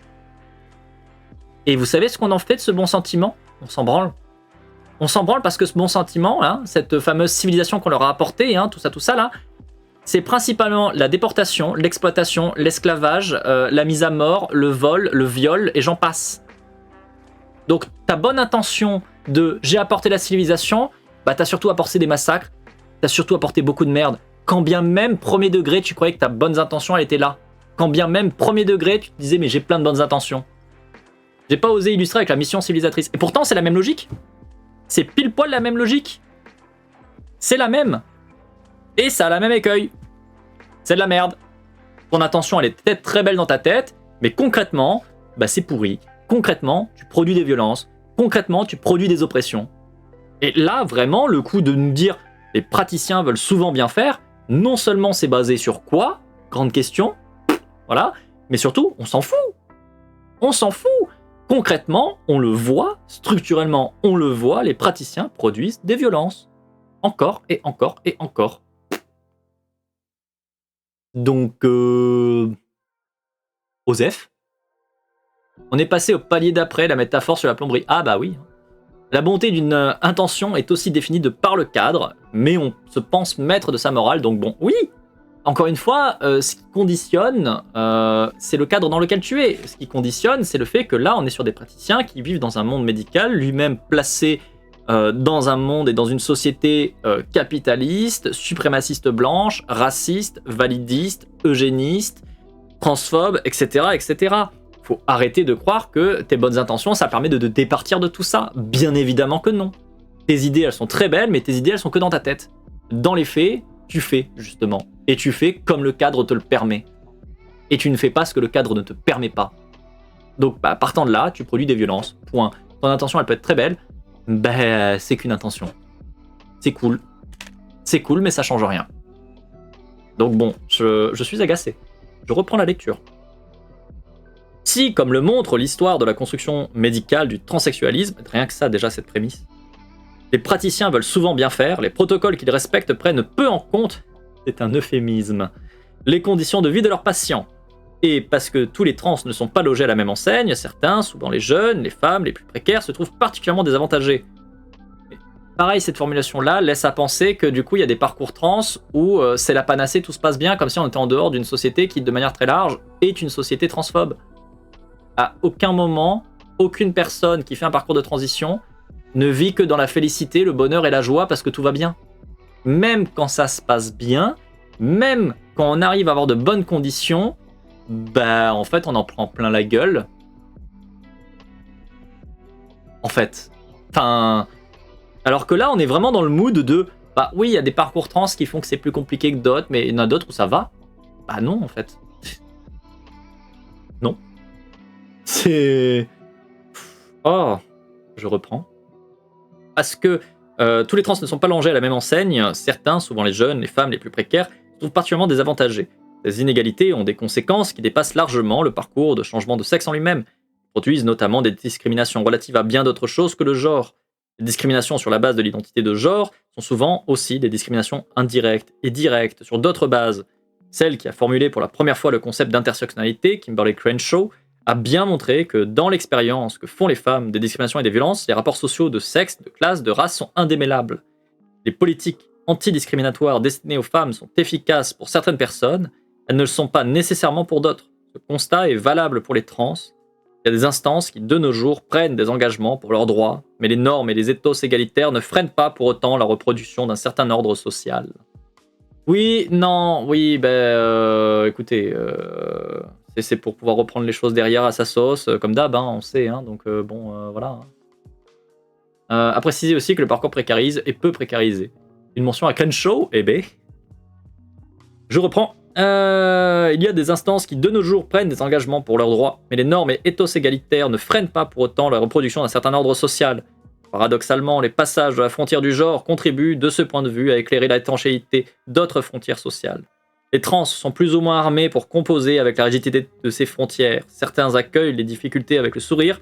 Et vous savez ce qu'on en fait de ce bon sentiment ? On s'en branle. On s'en branle parce que ce bon sentiment, hein, cette fameuse civilisation qu'on leur a apportée, hein, tout ça là, c'est principalement la déportation, l'exploitation, l'esclavage, la mise à mort, le vol, le viol, et j'en passe. Donc ta bonne intention de « j'ai apporté la civilisation », bah t'as surtout apporté des massacres, t'as surtout apporté beaucoup de merde. Quand bien même, premier degré, tu croyais que ta bonne intention, elle était là. Quand bien même, premier degré, tu te disais « mais j'ai plein de bonnes intentions ». J'ai pas osé illustrer avec la mission civilisatrice. Et pourtant, c'est la même logique. C'est pile poil la même logique. C'est la même. Et ça a la même écueil. C'est de la merde. Ton intention, elle est peut-être très belle dans ta tête, mais concrètement, bah c'est pourri. Concrètement, tu produis des violences. Concrètement, tu produis des oppressions. Et là, vraiment, le coup de nous dire les praticiens veulent souvent bien faire, non seulement c'est basé sur quoi ? Grande question. Voilà. Mais surtout, on s'en fout. On s'en fout. Concrètement, on le voit, structurellement, on le voit, les praticiens produisent des violences. Encore et encore et encore. Donc, Osef, on est passé au palier d'après, la métaphore sur la plomberie. Ah bah oui. La bonté d'une intention est aussi définie de par le cadre, mais on se pense maître de sa morale, donc bon, oui. Encore une fois, ce qui conditionne, c'est le cadre dans lequel tu es. Ce qui conditionne, c'est le fait que là, on est sur des praticiens qui vivent dans un monde médical, lui-même placé dans un monde et dans une société capitaliste, suprémaciste blanche, raciste, validiste, eugéniste, transphobe, etc., etc. Faut arrêter de croire que tes bonnes intentions, ça permet de te départir de tout ça. Bien évidemment que non. Tes idées, elles sont très belles, mais tes idées, elles sont que dans ta tête. Dans les faits, tu fais, justement. Et tu fais comme le cadre te le permet. Et tu ne fais pas ce que le cadre ne te permet pas. Donc, bah, partant de là, tu produis des violences. Point. Ton intention, elle peut être très belle. Ben, c'est qu'une intention. C'est cool. C'est cool, mais ça change rien. Donc bon, je suis agacé. Je reprends la lecture. Si, comme le montre l'histoire de la construction médicale du transsexualisme, rien que ça, déjà, cette prémisse, les praticiens veulent souvent bien faire, les protocoles qu'ils respectent prennent peu en compte, c'est un euphémisme, les conditions de vie de leurs patients. Et parce que tous les trans ne sont pas logés à la même enseigne, certains, souvent les jeunes, les femmes, les plus précaires, se trouvent particulièrement désavantagés. Pareil, cette formulation-là laisse à penser que du coup, il y a des parcours trans où c'est la panacée, tout se passe bien, comme si on était en dehors d'une société qui, de manière très large, est une société transphobe. À aucun moment, aucune personne qui fait un parcours de transition ne vit que dans la félicité, le bonheur et la joie parce que tout va bien. Même quand ça se passe bien, même quand on arrive à avoir de bonnes conditions, bah en fait on en prend plein la gueule. En fait. Enfin... Alors que là on est vraiment dans le mood de... Bah oui, il y a des parcours trans qui font que c'est plus compliqué que d'autres, mais il y en a d'autres où ça va. Bah non en fait. Non. C'est... Oh, je reprends. Parce que tous les trans ne sont pas logés à la même enseigne, certains, souvent les jeunes, les femmes, les plus précaires, se trouvent particulièrement désavantagés. Ces inégalités ont des conséquences qui dépassent largement le parcours de changement de sexe en lui-même. Ils produisent notamment des discriminations relatives à bien d'autres choses que le genre. Les discriminations sur la base de l'identité de genre sont souvent aussi des discriminations indirectes et directes sur d'autres bases. Celle qui a formulé pour la première fois le concept d'intersectionnalité, Kimberly Crenshaw, a bien montré que dans l'expérience que font les femmes des discriminations et des violences, les rapports sociaux de sexe, de classe, de race sont indémêlables. Les politiques antidiscriminatoires destinées aux femmes sont efficaces pour certaines personnes, elles ne le sont pas nécessairement pour d'autres. Ce constat est valable pour les trans. Il y a des instances qui, de nos jours, prennent des engagements pour leurs droits, mais les normes et les ethos égalitaires ne freinent pas pour autant la reproduction d'un certain ordre social. Oui, non, oui, écoutez, c'est pour pouvoir reprendre les choses derrière à sa sauce, comme d'hab, hein, on sait, hein, donc voilà. À préciser aussi que le parcours précarise et peu précarisé. Une mention à Crenshaw, eh ben. Je reprends. Il y a des instances qui, de nos jours, prennent des engagements pour leurs droits, mais les normes et ethos égalitaires ne freinent pas pour autant la reproduction d'un certain ordre social. Paradoxalement, les passages de la frontière du genre contribuent, de ce point de vue, à éclairer l'étanchéité d'autres frontières sociales. Les trans sont plus ou moins armés pour composer avec la rigidité de ces frontières. Certains accueillent les difficultés avec le sourire.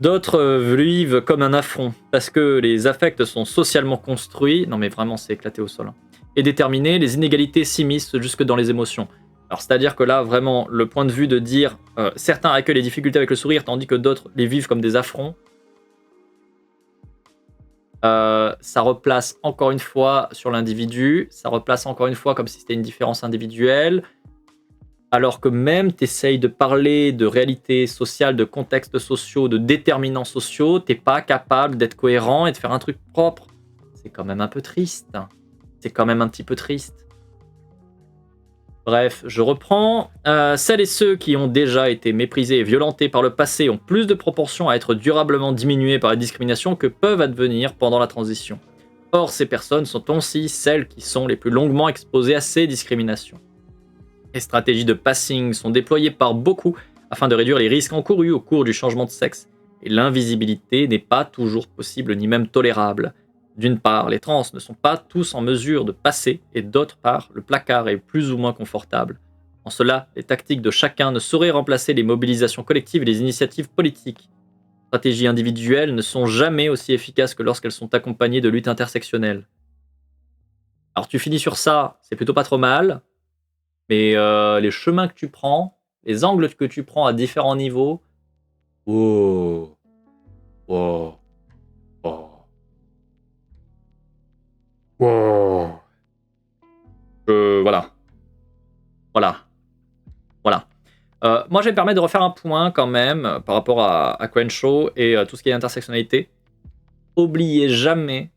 D'autres vivent comme un affront, parce que les affects sont socialement construits. Non mais vraiment, c'est éclaté au sol. Hein. Et déterminés, les inégalités s'immiscent jusque dans les émotions. Alors c'est-à-dire que là, vraiment, le point de vue de dire certains accueillent les difficultés avec le sourire, tandis que d'autres les vivent comme des affronts, ça replace encore une fois sur l'individu, ça replace encore une fois comme si c'était une différence individuelle, alors que même tu essayes de parler de réalité sociale, de contextes sociaux, de déterminants sociaux, t'es pas capable d'être cohérent et de faire un truc propre. C'est quand même un peu triste. C'est quand même un petit peu triste. Bref, je reprends. Celles et ceux qui ont déjà été méprisés et violentés par le passé ont plus de proportions à être durablement diminués par la discrimination que peuvent advenir pendant la transition. Or, ces personnes sont aussi celles qui sont les plus longuement exposées à ces discriminations. Les stratégies de passing sont déployées par beaucoup afin de réduire les risques encourus au cours du changement de sexe, et l'invisibilité n'est pas toujours possible ni même tolérable. D'une part, les trans ne sont pas tous en mesure de passer, et d'autre part, le placard est plus ou moins confortable. En cela, les tactiques de chacun ne sauraient remplacer les mobilisations collectives et les initiatives politiques. Les stratégies individuelles ne sont jamais aussi efficaces que lorsqu'elles sont accompagnées de luttes intersectionnelles. Alors tu finis sur ça, c'est plutôt pas trop mal, mais les chemins que tu prends, les angles que tu prends à différents niveaux, wow, wow, wow. Wow. Voilà. Moi, je vais me permettre de refaire un point quand même par rapport à Crenshaw et tout ce qui est intersectionnalité. Oubliez jamais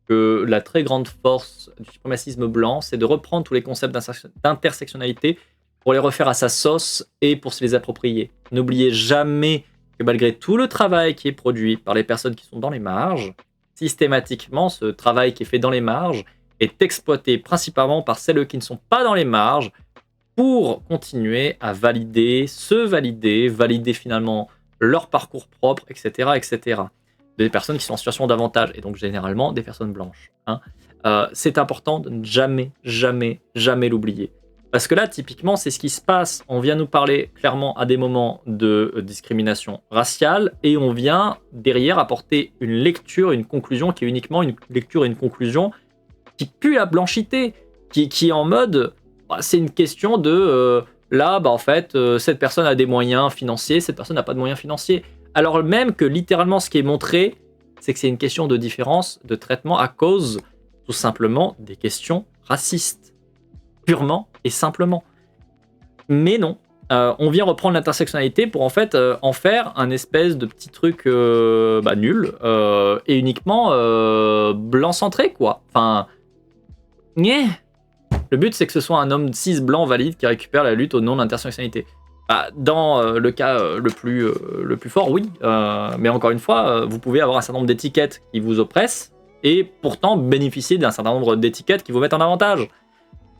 que la très grande force du suprémacisme blanc, c'est de reprendre tous les concepts d'intersectionnalité pour les refaire à sa sauce et pour se les approprier. N'oubliez jamais que malgré tout le travail qui est produit par les personnes qui sont dans les marges, systématiquement, ce travail qui est fait dans les marges est exploité principalement par celles qui ne sont pas dans les marges pour continuer à valider finalement leur parcours propre, etc., etc. Des personnes qui sont en situation d'avantage, et donc généralement des personnes blanches. Hein. C'est important de ne jamais, jamais, jamais l'oublier. Parce que là, typiquement, c'est ce qui se passe. On vient nous parler clairement à des moments de discrimination raciale et on vient derrière apporter une lecture, une conclusion qui est uniquement une lecture et une conclusion qui pue la blanchité, qui est en mode c'est une question de là, en fait, cette personne a des moyens financiers, cette personne n'a pas de moyens financiers. Alors même que littéralement, ce qui est montré, c'est que c'est une question de différence de traitement à cause, tout simplement, des questions racistes. Purement et simplement. Mais non. On vient reprendre l'intersectionnalité pour en fait en faire un espèce de petit truc nul et uniquement blanc centré, quoi. Enfin, le but c'est que ce soit un homme cis blanc valide qui récupère la lutte au nom de l'intersectionnalité. Dans le cas le plus fort, oui. Mais encore une fois, vous pouvez avoir un certain nombre d'étiquettes qui vous oppressent et pourtant bénéficier d'un certain nombre d'étiquettes qui vous mettent en avantage.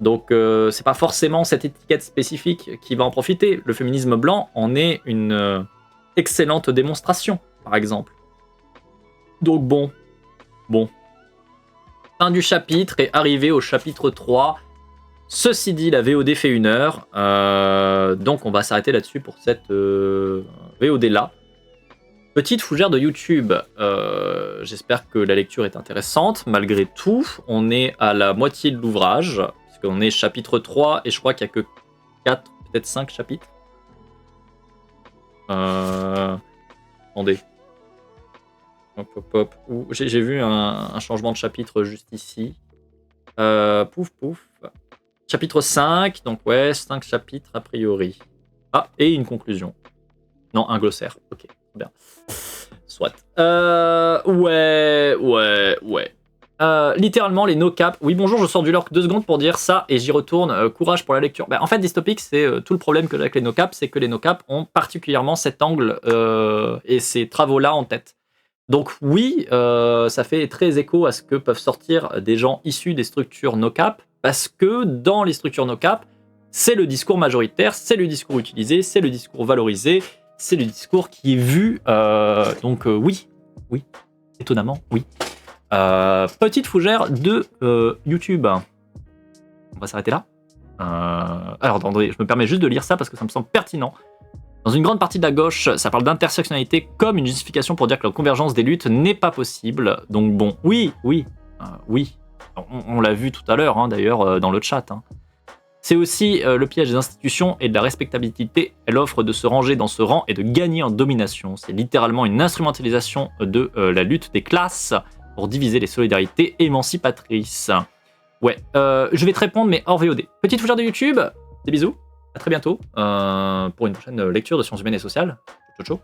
Donc c'est pas forcément cette étiquette spécifique qui va en profiter. Le féminisme blanc en est une excellente démonstration, par exemple. Donc bon. Fin du chapitre et arrivé au chapitre 3. Ceci dit, la VOD fait 1 heure. Donc on va s'arrêter là-dessus pour cette VOD-là. Petite fougère de YouTube. J'espère que la lecture est intéressante. Malgré tout, on est à la moitié de l'ouvrage. On est chapitre 3 et je crois qu'il n'y a que 4, peut-être 5 chapitres. Attendez. Hop. J'ai vu un changement de chapitre juste ici. Pouf. Chapitre 5, donc ouais, 5 chapitres a priori. Et une conclusion. Non, un glossaire. Ok, bien. Soit. Ouais. Littéralement les no-cap. Oui, bonjour, je sors du lurk 2 secondes pour dire ça et j'y retourne. Courage pour la lecture. En fait, Dystopic, c'est tout le problème que j'ai avec les no-cap, c'est que les no-cap ont particulièrement cet angle et ces travaux-là en tête. Donc oui, ça fait très écho à ce que peuvent sortir des gens issus des structures no-cap, parce que dans les structures no-cap, c'est le discours majoritaire, c'est le discours utilisé, c'est le discours valorisé, c'est le discours qui est vu. Donc oui, étonnamment, oui. Petite fougère de YouTube. On va s'arrêter là. Alors, attendez, je me permets juste de lire ça parce que ça me semble pertinent. Dans une grande partie de la gauche, ça parle d'intersectionnalité comme une justification pour dire que la convergence des luttes n'est pas possible. Donc bon, oui. On l'a vu tout à l'heure, d'ailleurs, dans le chat. C'est aussi le piège des institutions et de la respectabilité. Elle offre de se ranger dans ce rang et de gagner en domination. C'est littéralement une instrumentalisation de la lutte des classes pour diviser les solidarités émancipatrices. Ouais, je vais te répondre, mais hors VOD. Petite fougère de YouTube, des bisous, à très bientôt pour une prochaine lecture de sciences humaines et sociales. Ciao.